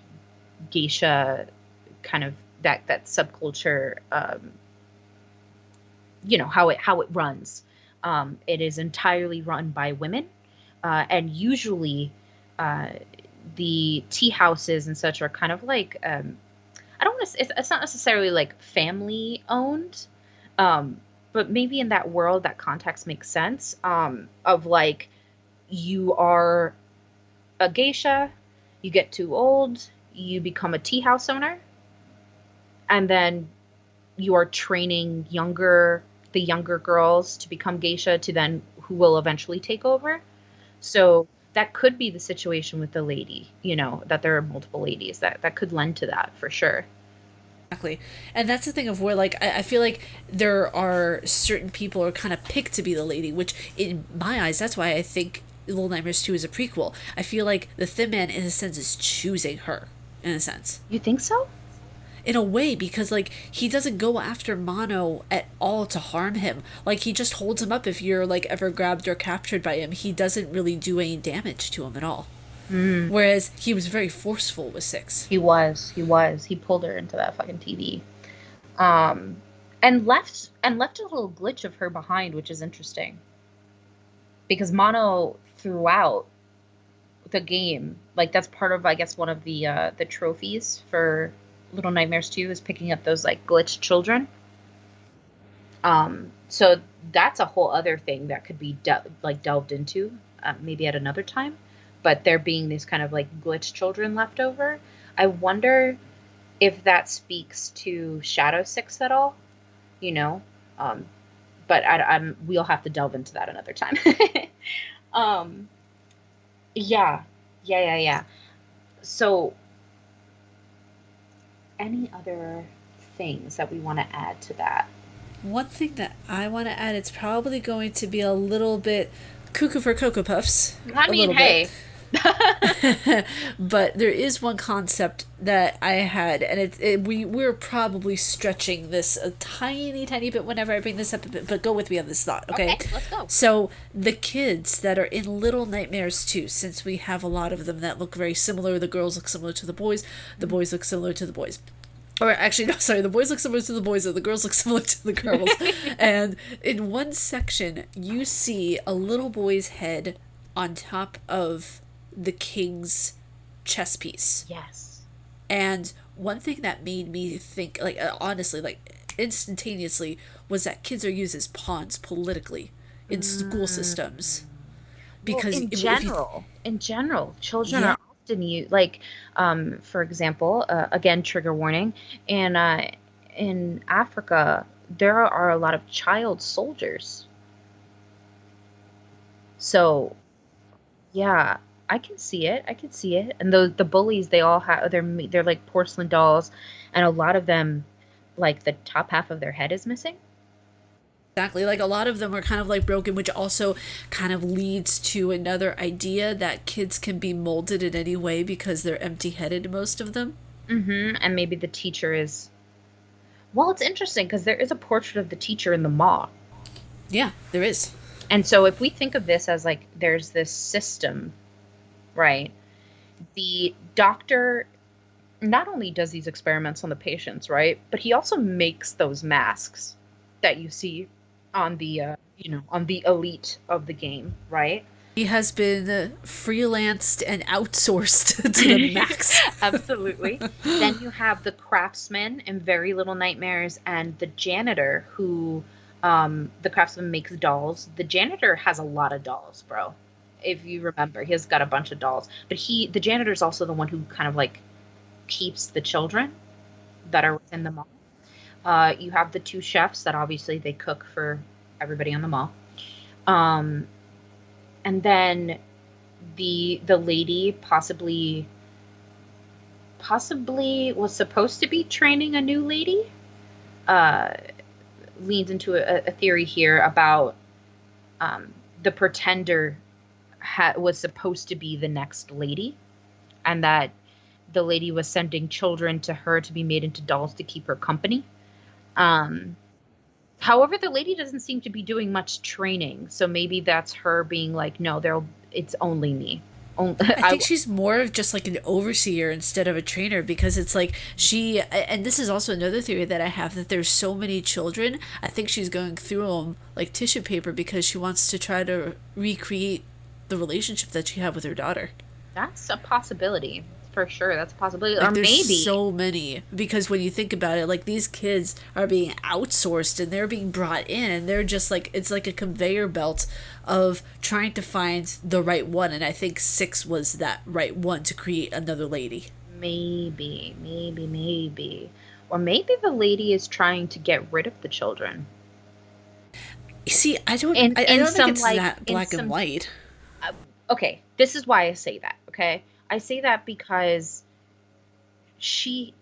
geisha kind of that subculture, how it runs. It is entirely run by women, and usually uh, the tea houses and such are kind of like I don't want to. It's not necessarily like family owned, um, but maybe in that world that context makes sense. Of like you are a geisha, you get too old, you become a tea house owner, and then you are training the younger girls to become geisha to then who will eventually take over. So that could be the situation with the lady, that there are multiple ladies that could lend to that for sure. Exactly. And that's the thing of where, like, I feel like there are certain people who are kind of picked to be the lady, which, in my eyes, that's why I think Little Nightmares 2 is a prequel. I feel like the Thin Man, in a sense, is choosing her, in a sense. You think so? In a way, because, like, he doesn't go after Mono at all to harm him. Like, he just holds him up if you're, like, ever grabbed or captured by him. He doesn't really do any damage to him at all. Mm. Whereas he was very forceful with 6. He pulled her into that fucking TV. And left a little glitch of her behind, which is interesting. Because Mono throughout the game, like that's part of I guess one of the trophies for Little Nightmares 2 is picking up those like glitched children. So that's a whole other thing that could be delved into maybe at another time. But there being these kind of like glitched children left over, I wonder if that speaks to Shadow 6 at all, you know. But we'll have to delve into that another time. um, yeah, yeah. So, any other things that we want to add to that? One thing that I want to add, it's probably going to be a little bit cuckoo for Cocoa Puffs. I A mean, little hey, bit. But there is one concept that I had, and we're probably stretching this a tiny, tiny bit whenever I bring this up, but go with me on this thought, okay? Okay, let's go. So the kids that are in Little Nightmares too, since we have a lot of them that look very similar, the girls look similar to the boys look similar to the boys. Or actually, no, sorry, the boys look similar to the boys, and the girls look similar to the girls. And in one section, you see a little boy's head on top of the king's chess piece. Yes. And one thing that made me think, like, honestly, like, instantaneously, was that kids are used as pawns politically in school Mm. systems. Well, Because if you, in general, children yeah, are often used, like, for example, again, trigger warning, and in Africa, there are a lot of child soldiers. So, yeah, I can see it. I can see it. And the bullies, they all have they're like porcelain dolls, and a lot of them, like the top half of their head is missing. exactly. Like a lot of them are kind of like broken, which also kind of leads to another idea that kids can be molded in any way because they're empty headed, most of them. And maybe the teacher is, well, it's interesting because there is a portrait of the teacher in the mall. Yeah, there is. And so if we think of this as like there's this system, right? The doctor not only does these experiments on the patients, right? But he also makes those masks that you see on the on the elite of the game, right? He has been freelanced and outsourced to the max. Absolutely. Then you have the craftsman in Very Little Nightmares and the janitor who the craftsman makes dolls. The janitor has a lot of dolls, bro. If you remember, he has got a bunch of dolls. But the janitor is also the one who kind of like keeps the children that are within the mall. You have the two chefs that obviously they cook for everybody on the mall. Um, and then the lady possibly was supposed to be training a new lady. Uh, Leans into a theory here about the pretender was supposed to be the next lady, and that the lady was sending children to her to be made into dolls to keep her company. Um, However, the lady doesn't seem to be doing much training, so maybe that's her being like, no, it's only me. I think she's more of just like an overseer instead of a trainer because it's like and this is also another theory that I have that there's so many children. I think she's going through them like tissue paper because she wants to try to recreate the relationship that she had with her daughter. That's a possibility for sure. That's a possibility, or Like there's maybe so many because when you think about it, like these kids are being outsourced and they're being brought in and they're just like it's like a conveyor belt of trying to find the right one and I think 6 was that right one to create another lady. maybe, or maybe the lady is trying to get rid of the children. You see, I In don't think some it's like that in black and some white. uh, okay, this is why I say that. Okay, I say that because she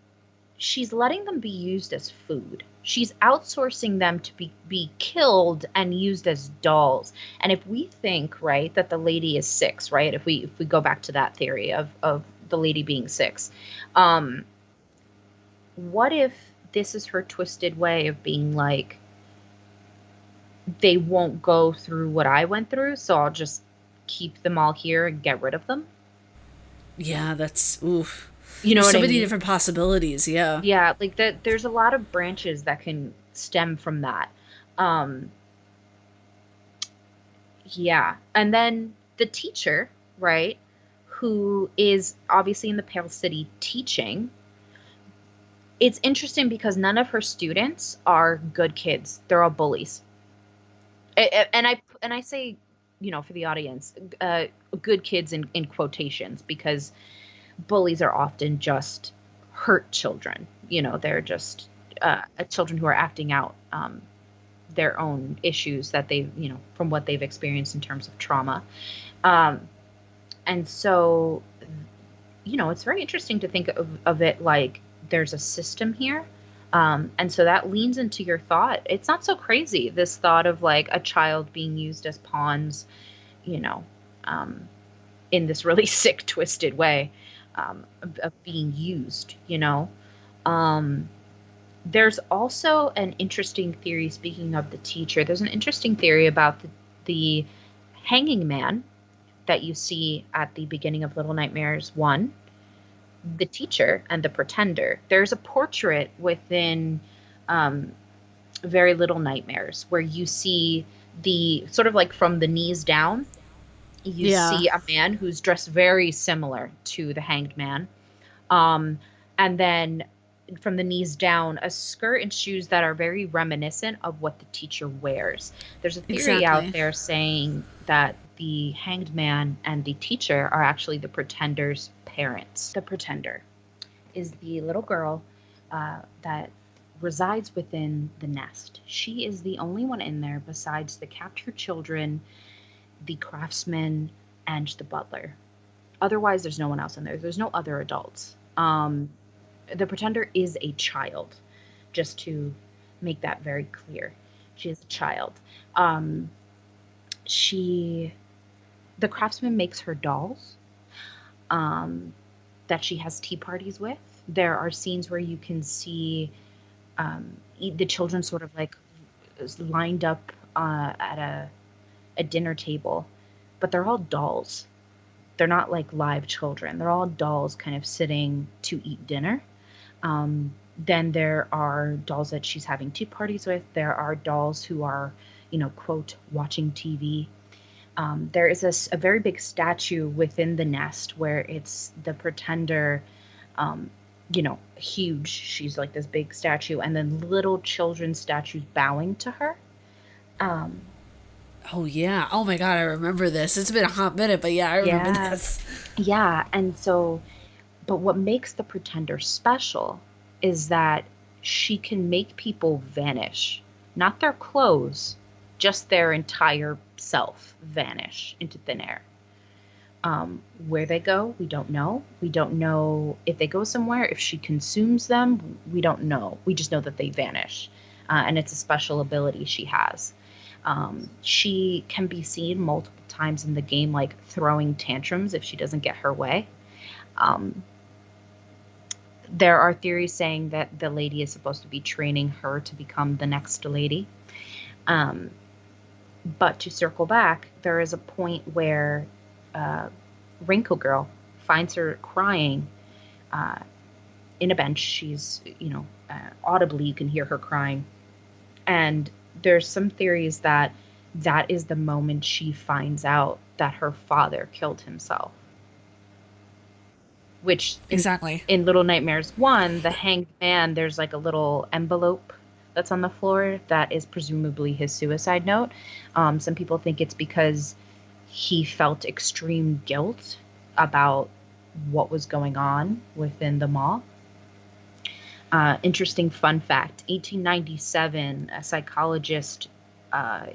she's letting them be used as food. She's outsourcing them to be killed and used as dolls. And if we think, right, that the lady is 6, right? If we go back to that theory of the lady being 6, um, what if this is her twisted way of being like, they won't go through what I went through, so I'll just keep them all here and get rid of them? Yeah, that's oof. You know There's what so I many mean? different possibilities. Yeah. Yeah, like that there's a lot of branches that can stem from that. Um, yeah. And then the teacher, right, who is obviously in the Pale City teaching, it's interesting because none of her students are good kids. They're all bullies. And I say, for the audience, good kids in quotations because bullies are often just hurt children. They're just children who are acting out their own issues that they've, from what they've experienced in terms of trauma. Um, and so, it's very interesting to think of it like there's a system here. And so that leans into your thought. It's not so crazy, this thought of like a child being used as pawns, you know. Um, in this really sick, twisted way, of being used, you know? Um, there's also an interesting theory, speaking of the teacher, there's an interesting theory about the hanging man that you see at the beginning of Little Nightmares 1, the teacher and the pretender. There's a portrait within um, Very Little Nightmares where you see the sort of like from the knees down, you Yeah, see a man who's dressed very similar to the hanged man. Um, and then from the knees down, a skirt and shoes that are very reminiscent of what the teacher wears. There's a theory out exactly. there saying that the hanged man and the teacher are actually the pretender's parents. The pretender is the little girl that resides within the nest. She is the only one in there besides the captured children, the craftsman, and the butler. Otherwise, there's no one else in there. There's no other adults. The pretender is a child, just to make that very clear. She is a child. Um, she, the craftsman makes her dolls um, that she has tea parties with. There are scenes where you can see the children sort of like lined up at a dinner table, but they're all dolls. They're not like live children. They're all dolls kind of sitting to eat dinner. Then there are dolls that she's having tea parties with. There are dolls who are, quote, watching TV. There is a very big statue within the nest where it's the pretender, um, huge. She's like this big statue, and then little children statues bowing to her. Um, Oh yeah. Oh my god, I remember this. It's been a hot minute, but yeah, I remember yeah, this. yeah. And so, but what makes the pretender special is that she can make people vanish, not their clothes, just their entire self vanish into thin air. Where they go, we don't know. We don't know if they go somewhere, if she consumes them, we don't know. We just know that they vanish. And it's a special ability she has. She can be seen multiple times in the game, like throwing tantrums if she doesn't get her way. Um, there are theories saying that the lady is supposed to be training her to become the next lady. Um, but to circle back, there is a point where Wrinkle Girl finds her crying in a bench. She's, audibly you can hear her crying. And there's some theories that that is the moment she finds out that her father killed himself. Which Exactly. in Little Nightmares 1, the hanged man, there's like a little envelope that's on the floor that is presumably his suicide note. Some people think it's because he felt extreme guilt about what was going on within the mall. Interesting fun fact, 1897, a psychologist,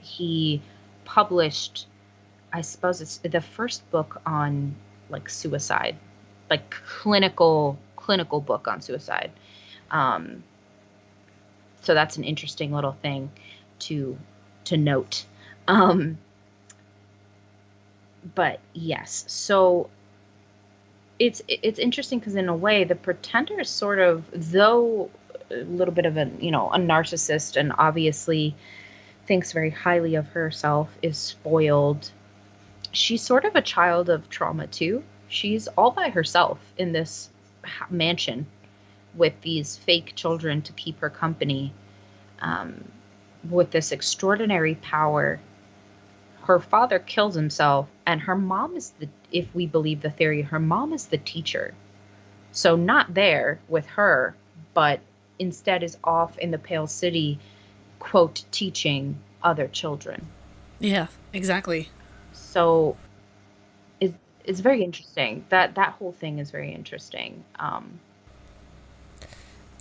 he published, I suppose it's the first book on like suicide, like clinical book on suicide. Um, so that's an interesting little thing to note. Um, but yes, so it's interesting because in a way the pretender is sort of, though a little bit of a narcissist and obviously thinks very highly of herself, is spoiled. She's sort of a child of trauma too. She's all by herself in this mansion with these fake children to keep her company, um, with this extraordinary power. Her father kills himself, and her mom is if we believe the theory, her mom is the teacher. So not there with her, but instead is off in the Pale City, quote, teaching other children. Yeah, exactly. So it's very interesting. That whole thing is very interesting.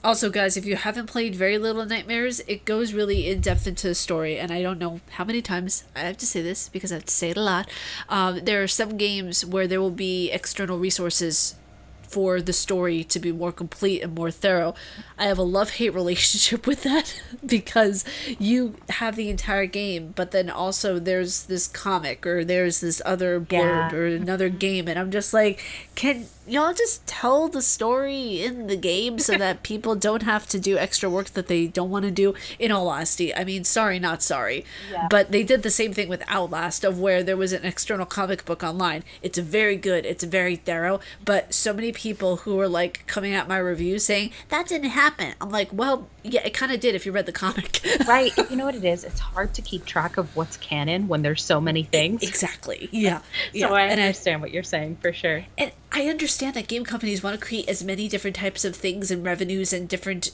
Also, guys, if you haven't played Very Little Nightmares, it goes really in depth into the story, and I don't know how many times I have to say this because I have to say it a lot. There are some games where there will be external resources for the story to be more complete and more thorough. I have a love-hate relationship with that because you have the entire game, but then also there's this comic or there's this other blurb Yeah. or another Mhm. game, and I'm just like, can y'all just tell the story in the game so that people don't have to do extra work that they don't want to do? In all honesty, I mean, sorry, not sorry. Yeah. But they did the same thing with Outlast, of where there was an external comic book online. It's very good, it's very thorough, but so many people who were like coming at my review saying that didn't happen. I'm like, well, yeah, it kind of did if you read the comic. Right. You know what it is? It's hard to keep track of what's canon when there's so many things. Exactly. Yeah. So Yeah. I And I understand what you're saying for sure. and I understand that game companies want to create as many different types of things and revenues and different,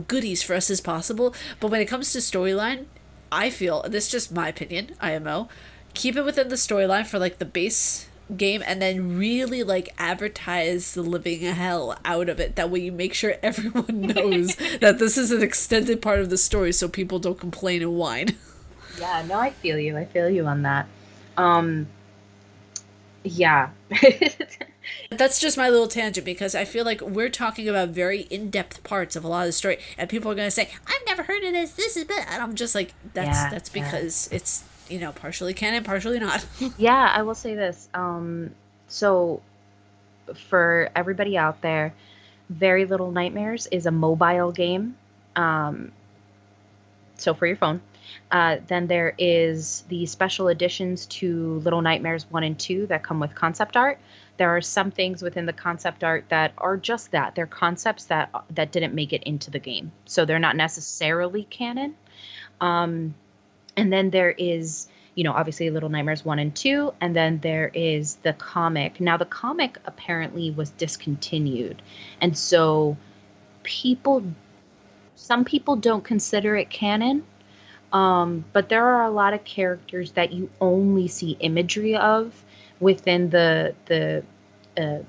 goodies for us as possible. But when it comes to storyline, I feel, and this is just my opinion, IMO, keep it within the storyline for like the base game and then really like advertise the living hell out of it. That way you make sure everyone knows that this is an extended part of the story so people don't complain and whine. Yeah, no, I feel you. I feel you on that. Um, yeah. That's just my little tangent because I feel like we're talking about very in-depth parts of a lot of the story, and people are going to say, "I've never heard of this. This is bad," and I'm just like, "That's Yeah, that's yeah. because it's partially canon, partially not." Yeah, I will say this. So for everybody out there, Very Little Nightmares is a mobile game. Um, so for your phone. Then there is the special editions to Little Nightmares 1 and 2 that come with concept art. There are some things within the concept art that are just that. They're concepts that didn't make it into the game. So they're not necessarily canon. Um, and then there is, obviously Little Nightmares 1 and 2, and then there is the comic. Now the comic apparently was discontinued. And so people some people don't consider it canon, but there are a lot of characters that you only see imagery of within the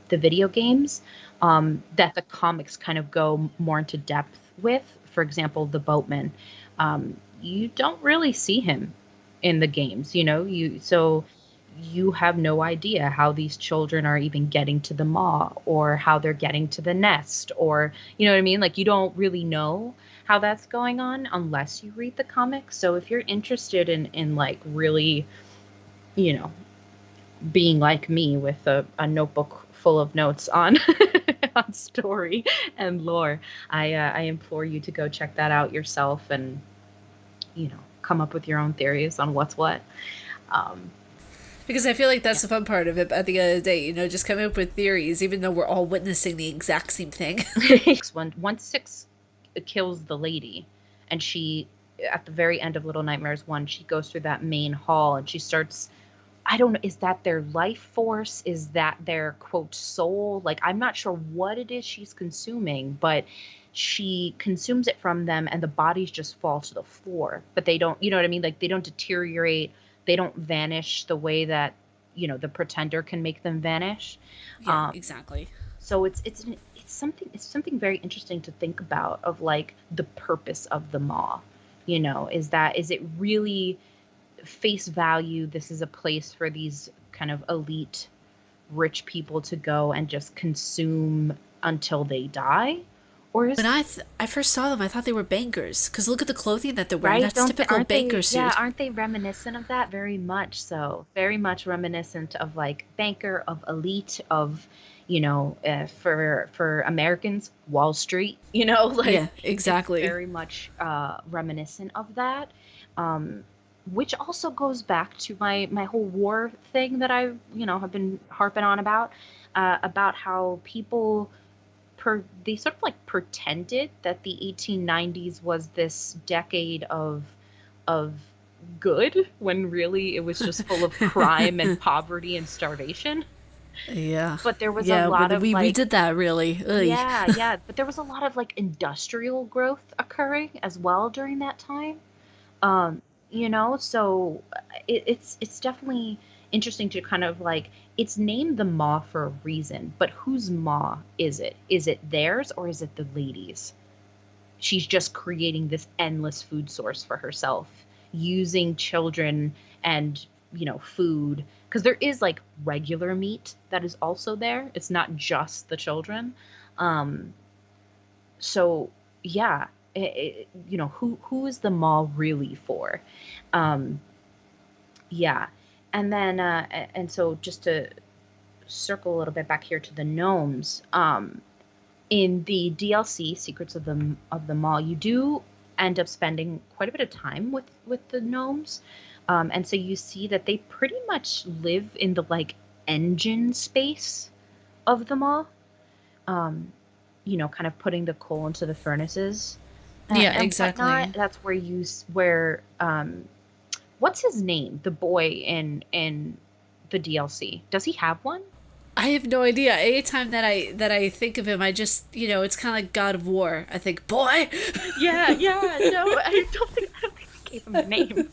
video games, that the comics kind of go more into depth with. For example, the boatman. You don't really see him in the games, you have no idea how these children are even getting to the maw or how they're getting to the nest, or you know what I mean? Like, you don't really know how that's going on unless you read the comics. So if you're interested in like really, you know, being like me with a notebook full of notes on on story and lore, I implore you to go check that out yourself and come up with your own theories on what's what. Um, Because I feel like yeah. that's the fun part of it. At the end of the day, just coming up with theories, even though we're all witnessing the exact same thing. When once six kills the lady, and she at the very end of Little Nightmares 1, she goes through that main hall and she starts. I don't know, is that their life force? Is that their quote soul? Like, I'm not sure what it is she's consuming, but she consumes it from them and the bodies just fall to the floor. But they don't, you know what I mean? Like, they don't deteriorate, they don't vanish the way that, the pretender can make them vanish. Yeah, Um, exactly. so it's something very interesting to think about, of like the purpose of the maw. Is it really face value? This is a place for these kind of elite rich people to go and just consume until they die, or is When I first saw them, I thought they were bankers. Cause look at the clothing that they're wearing. right? That's Don't they, typical aren't they? banker Yeah, suit. aren't they reminiscent of that? Very much so. Very much reminiscent of like banker, of elite, of for Americans, Wall Street. Like Yeah, it's exactly. very much reminiscent of that. Um, which also goes back to my whole war thing that I have been harping on about how people they sort of like pretended that the 1890s was this decade of good, when really it was just full of crime and poverty and starvation. Yeah. But there was a Yeah, lot when of we like, did that really. yeah, Ugh. yeah, but there was a lot of like industrial growth occurring as well during that time. Um, so it's definitely interesting to kind of like, it's named the maw for a reason, but whose maw is it? Is it theirs or is it the ladies? She's just creating this endless food source for herself, using children and food because there is like regular meat that is also there. It's not just the children. Um, so yeah, who is the mall really for? Um, yeah, and then and so just to circle a little bit back here to the gnomes. In the DLC, Secrets of the Mall, you do end up spending quite a bit of time with the gnomes, and so you see that they pretty much live in the like engine space of the mall. Um, kind of putting the coal into the furnaces Yeah, and whatnot. exactly. That's where where what's his name? The boy in the DLC. Does he have one? I have no idea. Anytime that I think of him, I just it's kind of like God of War. I think boy. Yeah, yeah, no, I don't think we gave him a name.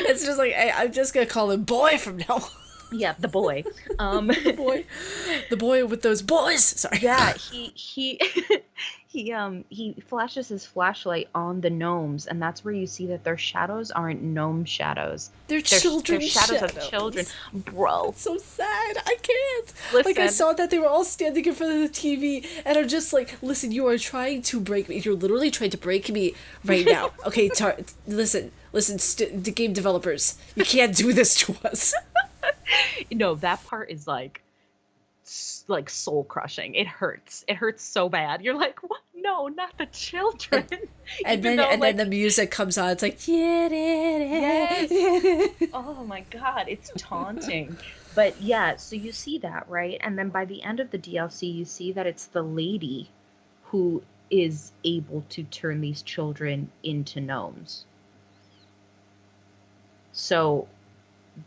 It's just like I'm just gonna call him boy from now on. Yeah, the boy. The boy, the boy with those boys. Sorry. Yeah, he he flashes his flashlight on the gnomes, and that's where you see that their shadows aren't gnome shadows. They're They're children's shadows of children. shadows. Bro, It's so sad. I can't. Like I listen. saw that they were all standing in front of the TV, and I'm just like, listen, you are trying to break me. You're literally trying to break me right now. Okay, listen, the game developers, you can't do this to us. No, that part is like soul crushing. It hurts. It hurts so bad. You're like, what? No, not the children. And, and Even then though and then like the music comes on. It's like, yes. yeah. Oh my God, it's taunting. But yeah, so you see that, right? And then by the end of the DLC, you see that it's the lady who is able to turn these children into gnomes. So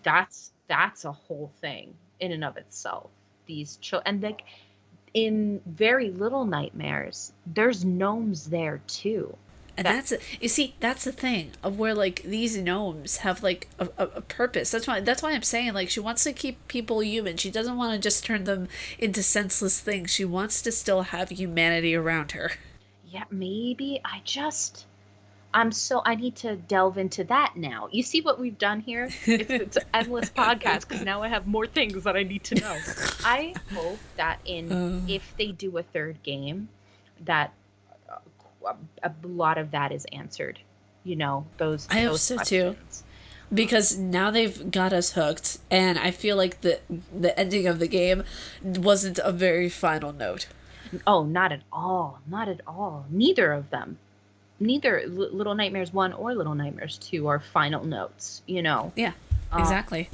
that's a whole thing in and of itself. These children, and like in Very Little Nightmares, there's gnomes there too. And That you see, that's the thing of where like these gnomes have like a purpose. That's why I'm saying like she wants to keep people human. She doesn't want to just turn them into senseless things. She wants to still have humanity around her. yeah, maybe I need to delve into that now. You see what we've done here? It's an endless podcast because now I have more things that I need to know. I hope that if they do a third game, that a lot of that is answered. I hope Those so too, questions. because now they've got us hooked, and I feel like the ending of the game wasn't a very final note. Oh, not at all. Not at all. Neither of them. Neither Little Nightmares 1 or Little Nightmares 2 are final notes. Yeah, Um, exactly.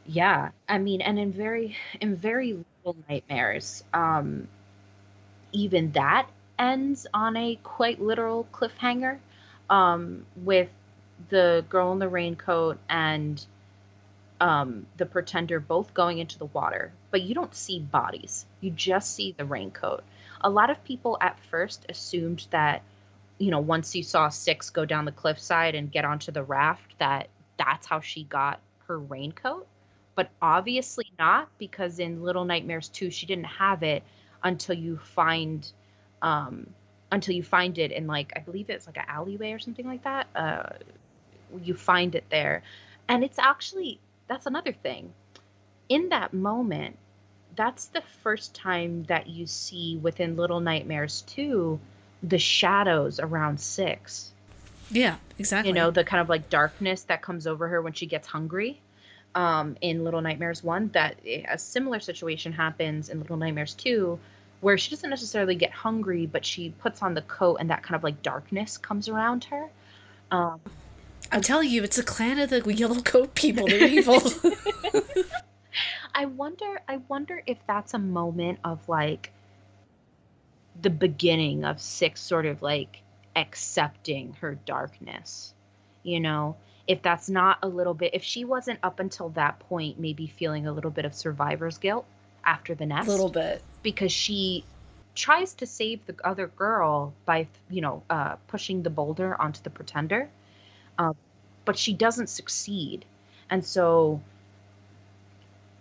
yeah, I mean, and in very Little Nightmares, even that ends on a quite literal cliffhanger, with the girl in the raincoat and the pretender both going into the water, but you don't see bodies. You just see the raincoat. A lot of people at first assumed that, once you saw Six go down the cliffside and get onto the raft, that's how she got her raincoat. But obviously not, because in Little Nightmares 2, she didn't have it until you find um until you find it in, like, I believe it's like an alleyway or something like that. You find it there. And it's actually, that's another thing. In that moment, that's the first time that you see within Little Nightmares 2 the shadows around Six. Yeah, exactly. The kind of like darkness that comes over her when she gets hungry. In Little Nightmares 1, that a similar situation happens in Little Nightmares 2, where she doesn't necessarily get hungry, but she puts on the coat and that kind of like darkness comes around her. Um, I'm telling you, it's a clan of the yellow coat people. They're evil. I wonder if that's a moment of like the beginning of Six sort of like accepting her darkness. You know, if that's not a little bit, if she wasn't up until that point maybe feeling a little bit of survivor's guilt after the A little nest, bit. because she tries to save the other girl by, pushing the boulder onto the pretender, um, but she doesn't succeed. And so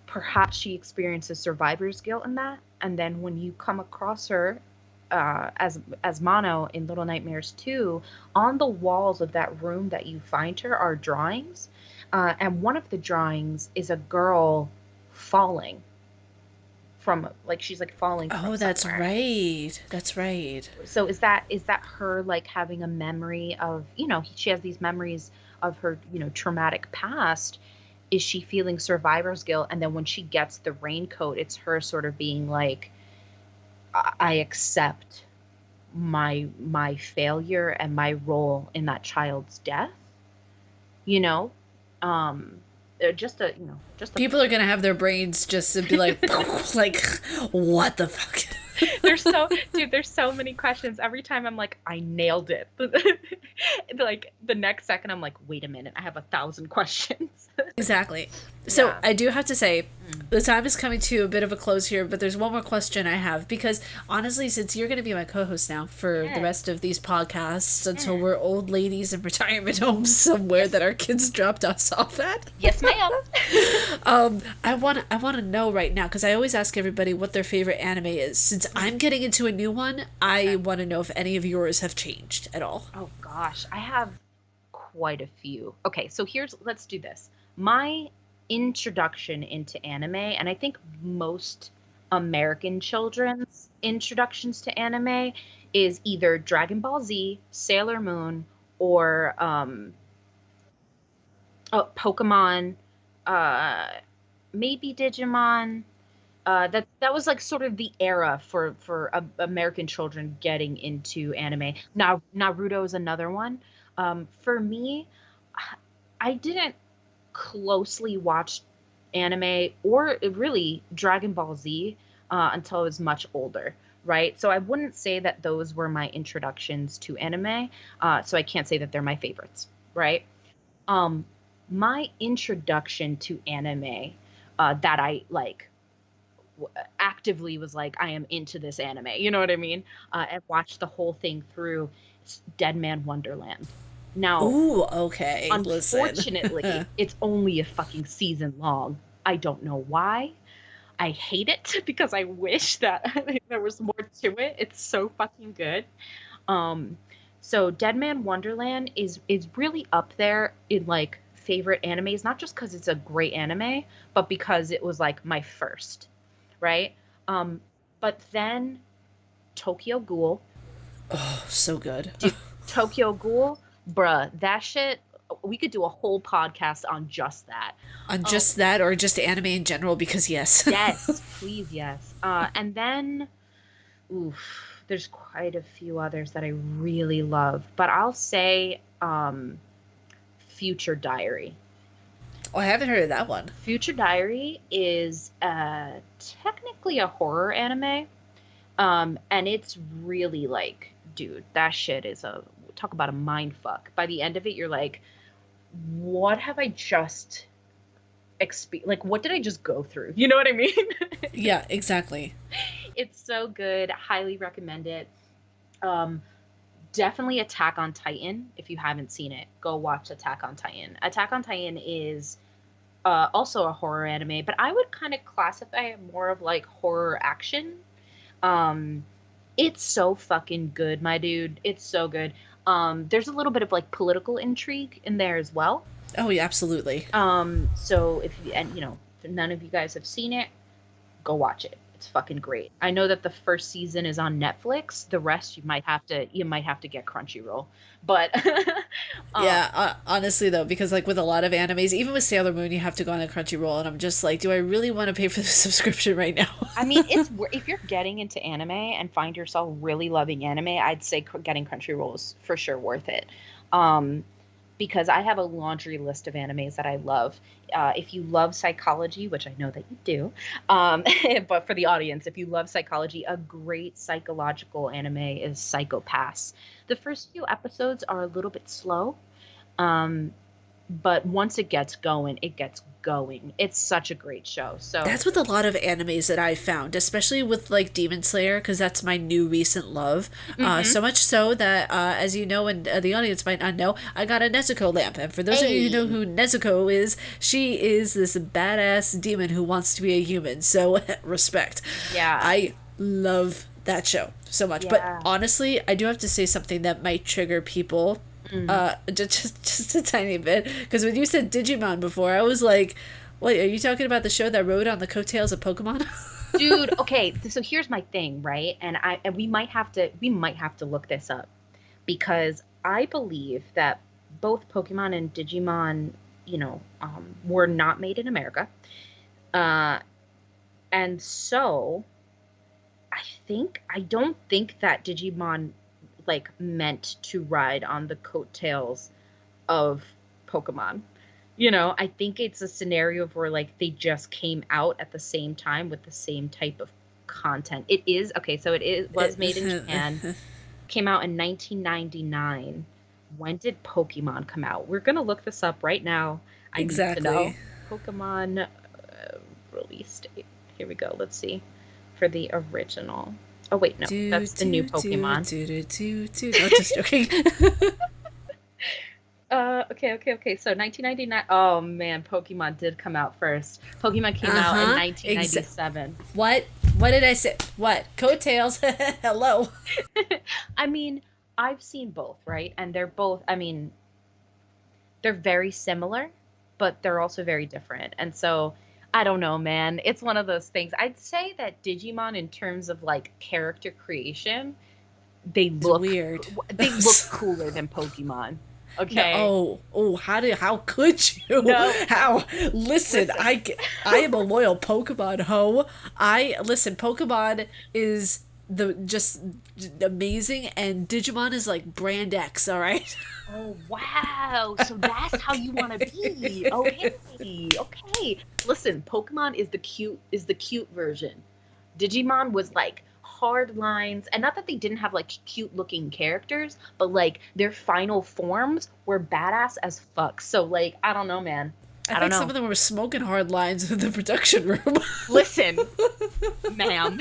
perhaps she experiences survivor's guilt in that. And then when you come across her, as Mono in Little Nightmares 2, on the walls of that room that you find her are drawings. And one of the drawings is a girl falling from, like, she's like falling from Oh, that's somewhere. right. That's right. So is that her like having a memory of, she has these memories of her, traumatic past? Is she feeling survivor's guilt? And then when she gets the raincoat, it's her sort of being like, I accept my failure and my role in that child's death, you know? Um just a, just a People are gonna have their brains just to be like, like, what the fuck? there's so many questions. Every time I'm like, I nailed it. Like the next second I'm like, wait a minute, I have 1,000 questions. Exactly. So Yeah. I do have to say, Mm. the time is coming to a bit of a close here, but there's one more question I have because honestly, since you're going to be my co-host now for the Yeah. rest of these podcasts until Yeah. we're old ladies in retirement homes somewhere that our kids dropped us off at, Yes, ma'am. I want to know right now because I always ask everybody what their favorite anime is. Since I'm getting into a new one, I want to know if any of yours have changed at all. Oh gosh, I have quite a few. Okay, so let's do this. My introduction into anime, and I think most American children's introductions to anime, is either Dragon Ball Z, Sailor Moon, or Pokemon, uh, maybe Digimon. That was like sort of the era for American children getting into anime. Now Naruto is another one. For me, I didn't closely watch anime or really Dragon Ball Z until I was much older, right? So I wouldn't say that those were my introductions to anime. So I can't say that they're my favorites, right? Um, my introduction to anime that I like actively was like, I am into this anime. You know what I mean? And watched the whole thing through. It's Dead Man Wonderland. Now, Ooh, okay. Listen. unfortunately, it's only a fucking season long. I don't know why. I hate it because I wish that there was more to it. It's so fucking good. Um, so Dead Man Wonderland is really up there in like favorite animes, not just because it's a great anime, but because it was like my first, right? Um, but then Tokyo Ghoul, Oh, so good. dude, Tokyo Ghoul, bruh, that shit. We could do a whole podcast on just that. On Um, just that or just anime in general because yes. yes, please, yes. And then, oof, there's quite a few others that I really love, but I'll say Future Diary. Oh, I haven't heard of that one. Future Diary is technically a horror anime, and it's really like, dude, that shit is a talk about a mind fuck. By the end of it, you're like, what have I just like, what did I just go through? You know what I mean? Yeah, exactly. It's so good. Highly recommend it. Um, Definitely Attack on Titan. If you haven't seen it, go watch Attack on Titan. Attack on Titan is also a horror anime, but I would kind of classify it more of like horror action. Um, it's so fucking good, my dude. It's so good. There's a little bit of like political intrigue in there as well. Oh, yeah, absolutely. So if none of you guys have seen it, go watch it. It's fucking great. I know that the first season is on Netflix. The rest you might have to get Crunchyroll. But um, Yeah, honestly though, because like with a lot of animes, even with Sailor Moon, you have to go on a Crunchyroll, and I'm just like, do I really want to pay for the subscription right now? I mean, if you're getting into anime and find yourself really loving anime, I'd say getting Crunchyroll is for sure worth it. Um, because I have a laundry list of animes that I love. If you love psychology, which I know that you do, but for the audience, if you love psychology, a great psychological anime is Psycho Pass. The first few episodes are a little bit slow, um, but once it gets going, it gets going. It's such a great show. So, That's with a lot of animes that I've found, especially with like Demon Slayer, because that's my new recent love. hmm So much so that, as you know, and the audience might not know, I got a Nezuko lamp. And for those of you who know hey, who Nezuko is, she is this badass demon who wants to be a human. So respect. yeah, I love that show so much. But yeah. honestly, I do have to say something that might trigger people Mm. Just a tiny bit. Because when you said Digimon before, I was like, wait, are you talking about the show that rode on the coattails of Pokemon? Dude, okay, so here's my thing, right? And we might have to look this up because I believe that both Pokemon and Digimon, were not made in America. Uh, and so I don't think that Digimon like meant to ride on the coattails of Pokemon. I think it's a scenario where like they just came out at the same time with the same type of content. It is okay, so was made in Japan, came out in 1999. When did Pokemon come out? We're gonna look this up right now. I need to know. Exactly. Pokemon release date. Here we go. Let's see. For the original. Oh wait, no, Do that's the new do do Pokemon. do do do do. No, just joking. Okay. So 1999. Oh man, Pokemon did come out first. Pokemon came Uh out in huh. 1997. What? What did I say? What? Coattails? Hello. I mean, I've seen both, right? And they're both, I mean, they're very similar, but they're also very different. And so, I don't know, man. It's one of those things. I'd say that Digimon, in terms of like character creation, they It's look weird. they look cooler than Pokemon. No, Okay. how could you? No, How? Listen, listen. I am a loyal Pokemon ho. Listen, Pokemon is the just amazing, and Digimon is like brand X, all right? Oh wow. So that's how you want to be. Okay. Okay. Listen, Pokemon is the cute version. Digimon was like hard lines, and not that they didn't have like cute looking characters, but like their final forms were badass as fuck. So like I don't know, man. I I don't think some know. of them were smoking hard lines in the production room. Listen, ma'am.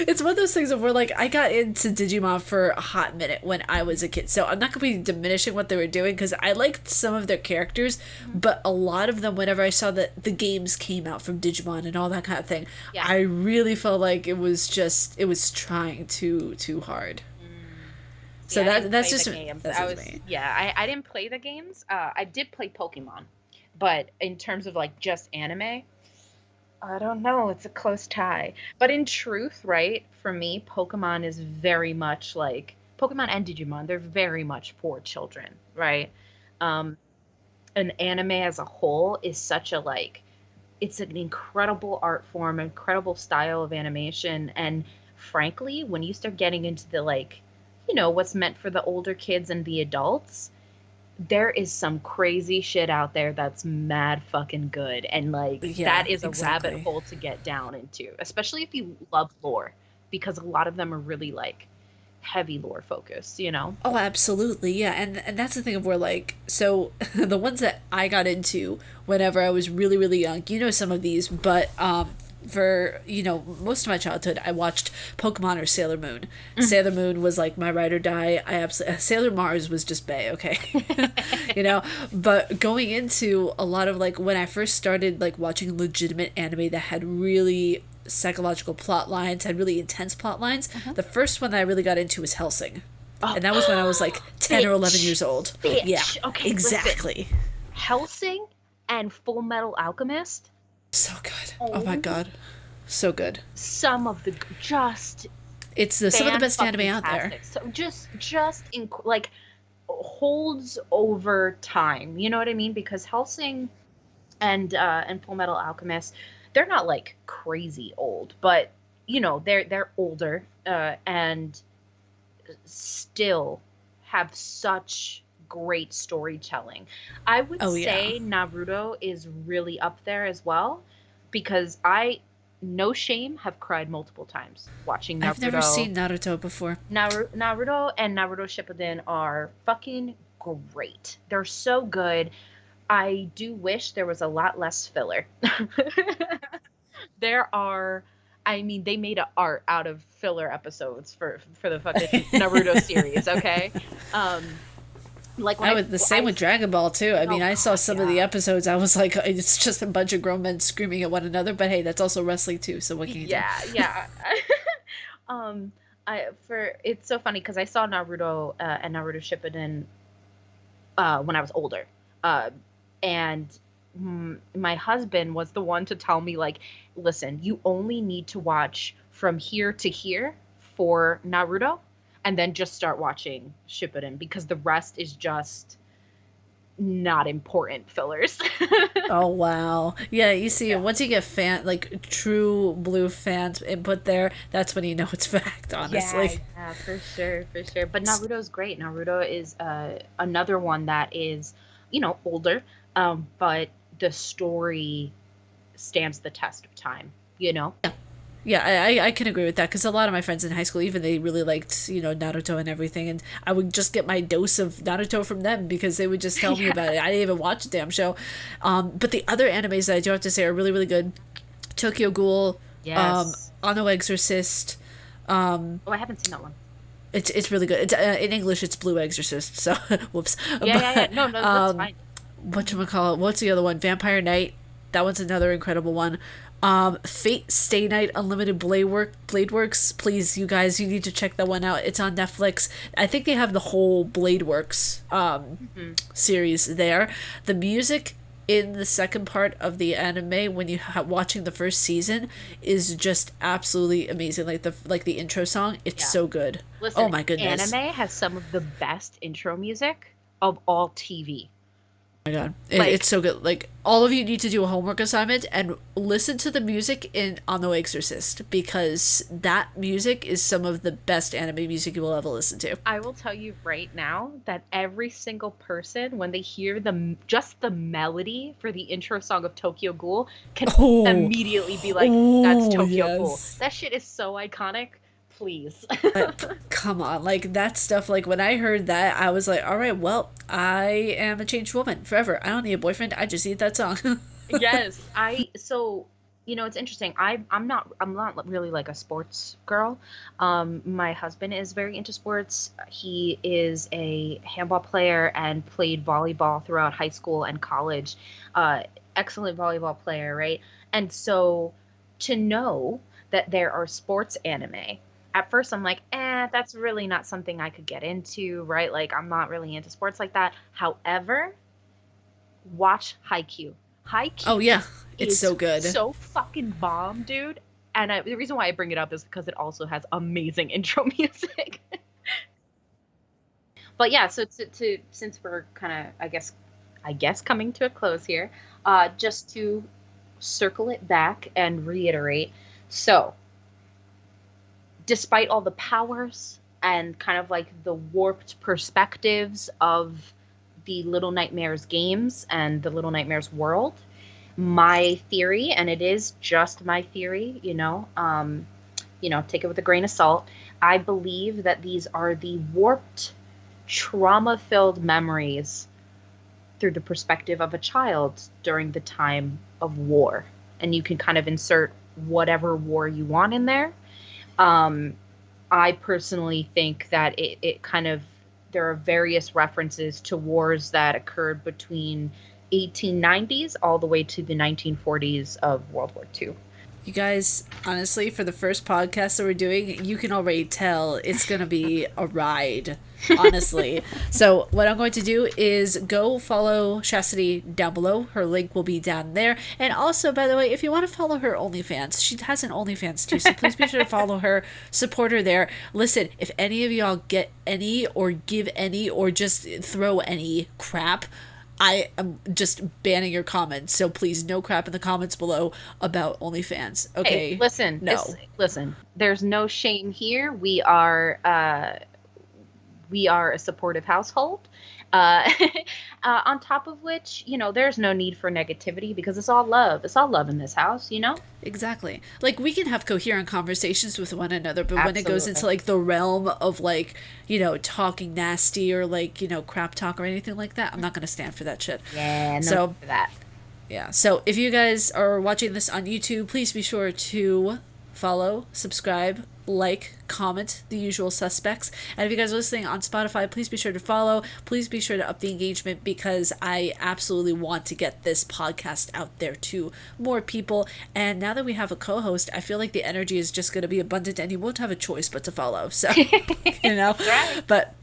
It's one of those things where like I got into Digimon for a hot minute when I was a kid, so I'm not gonna be diminishing what they were doing because I liked some of their characters, but a lot of them, whenever I saw that the games came out from Digimon and all that kind of thing, Yeah. I really felt like it was trying too hard. See, So I didn't that's play the just games. that's just me. I didn't play the games. I did play Pokemon, but in terms of like just anime, I don't know. It's a close tie. But in truth, right, for me, Pokemon is very much like Pokemon and Digimon, they're very much for children, right? Um, an anime as a whole is such a like it's an incredible art form, incredible style of animation, and frankly, when you start getting into the like, what's meant for the older kids and the adults, there is some crazy shit out there that's mad fucking good. And like Yeah, that is a rabbit exactly. hole to get down into, especially if you love lore, because a lot of them are really like heavy lore focused. Oh, absolutely. Yeah. And that's the thing of where like so the ones that I got into whenever I was really young, you know some of these, but for most of my childhood I watched Pokemon or Sailor Moon. Sailor Moon was like my ride or die. I absolutely Sailor Mars was just bae, okay. you know, but going into a lot of like when I first started like watching legitimate anime that had really psychological plot lines, had really intense plot lines. Mhm. The first one that I really got into was Helsing. And that was when I was Oh, like 10 or 11 bitch, years old. Yeah, bitch. Okay, listen. exactly. Helsing and Full Metal Alchemist. So good. Oh my Oh, god. So good. some of the just It's some of the fan best anime fucking out there. tastic. So just in like holds over time. You know what I mean? Because Helsing and Full Metal Alchemist, they're not like crazy old, but they're older and still have such great storytelling. I would Oh yeah. say Naruto is really up there as well because I, no shame, have cried multiple times watching I've never Naruto. seen Naruto before. Naruto and Naruto Shippuden are fucking great. They're so good. I do wish there was a lot less filler. There are, I mean, they made a art out of filler episodes for the fucking Naruto series, okay? Um like when I would the same I with Dragon Ball too. I oh mean, I saw god, some of the yeah. episodes. I was like, it's just a bunch of grown men screaming at one another. But hey, that's also wrestling too. So what can you do? Yeah, yeah. um I for it's so funny because I saw Naruto and Naruto Shippuden when I was older, uh, and my husband was the one to tell me like, listen, you only need to watch from here to here for Naruto, and then just start watching Shippuden because the rest is just not important fillers. Oh wow. Yeah, you see, Yeah. once you get like true blue fans input there, that's when you know it's fact, Yeah, honestly. yeah, for sure, for sure. But Naruto's great. Naruto is another one that is, older, but the story stands the test of time, you know? Yeah, I can agree with that because a lot of my friends in high school, even they really liked, Naruto and everything. And I would just get my dose of Naruto from them because they would just tell me Yeah. about it. I didn't even watch the damn show. But the other animes that I do have to say are really, really good. Tokyo Ghoul, Yes. Ano Exorcist. Oh, I haven't seen that one. It's really good. It's in English. It's Blue Exorcist. So whoops. Yeah, yeah, yeah. But No, no, that's fine. whatchamacallit, what's the other one? Vampire Knight. That one's another incredible one. Fate Stay Night Unlimited Blade Works. Please, you guys, you need to check that one out. It's on Netflix. I think they have the whole Blade Works Hmm. series there. The music in the second part of the anime when you watching the first season is just absolutely amazing. Like the intro song, it's Yeah. so good. Oh Listen, my goodness. anime has some of the best intro music of all TV. Oh my god, it's Like, so good. Like all of you need to do a homework assignment and listen to the music in On the Exorcist because that music is some of the best anime music you will ever listen to. I will tell you right now that every single person, when they hear just the melody for the intro song of Tokyo Ghoul, can Oh, immediately be like, "That's oh Tokyo Ghoul." yes. That shit is so iconic. Please. Come on, like that stuff. Like when I heard that, I was like, all right, well, I am a changed woman forever. I don't need a boyfriend. I just need that song. Yes, it's interesting. I'm not really like a sports girl. My husband is very into sports. He is a handball player and played volleyball throughout high school and college. Uh, Excellent volleyball player, right? And so to know that there are sports anime, at first I'm like, that's really not something I could get into, right? Like I'm not really into sports like that. However, watch Haikyuu. Oh Haikyuu yeah, it's is so good. so fucking bomb, dude. And the reason why I bring it up is because it also has amazing intro music. But yeah, so since we're kind of I guess coming to a close here, just to circle it back and reiterate. So, despite all the powers and kind of like the warped perspectives of the Little Nightmares games and the Little Nightmares world, my theory, and it is just my theory, take it with a grain of salt. I believe that these are the warped, trauma filled memories through the perspective of a child during the time of war. And you can kind of insert whatever war you want in there. Um, I personally think that it kind of, there are various references to wars that occurred between 1890s all the way to the 1940s of World War II. You guys, honestly, for the first podcast that we're doing, you can already tell it's going to be a ride, honestly. So, what I'm going to do is go follow Chastity down below. Her link will be down there. And also, by the way, if you want to follow her OnlyFans, she has an OnlyFans too. So, please be sure to follow her, support her there. Listen, if any of y'all get any or give any or just throw any crap, I am just banning your comments. So please, no crap in the comments below about OnlyFans. Hey, Okay? listen, No. listen. There's no shame here. We are a supportive household. Uh, on top of which, there's no need for negativity because it's all love. It's all love in this house. Exactly. Like we can have coherent conversations with one another, but when it goes into Absolutely. like the realm of like, talking nasty or like, crap talk or anything like that, I'm not gonna stand for that shit. Yeah, no need So for that. yeah. So if you guys are watching this on YouTube, please be sure to follow, subscribe, like, comment, the usual suspects. And if you guys are listening on Spotify, please be sure to follow. Please be sure to up the engagement, because I absolutely want to get this podcast out there to more people. And now that we have a co-host, I feel like the energy is just going to be abundant, and you won't have a choice but to follow. So, you know, Right. but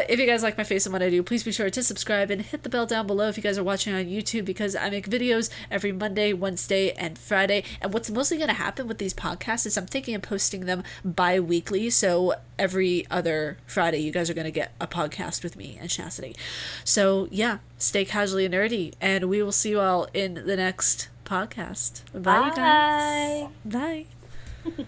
if you guys like my face and what I do, please be sure to subscribe and hit the bell down below if you guys are watching on YouTube, because I make videos every Monday, Wednesday, and Friday. And what's mostly going to happen with these podcasts is I'm thinking of posting them bi-weekly. So every other Friday, you guys are going to get a podcast with me and Chastity. So yeah, stay casually nerdy, and we will see you all in the next podcast. Bye, you guys. Bye. Bye.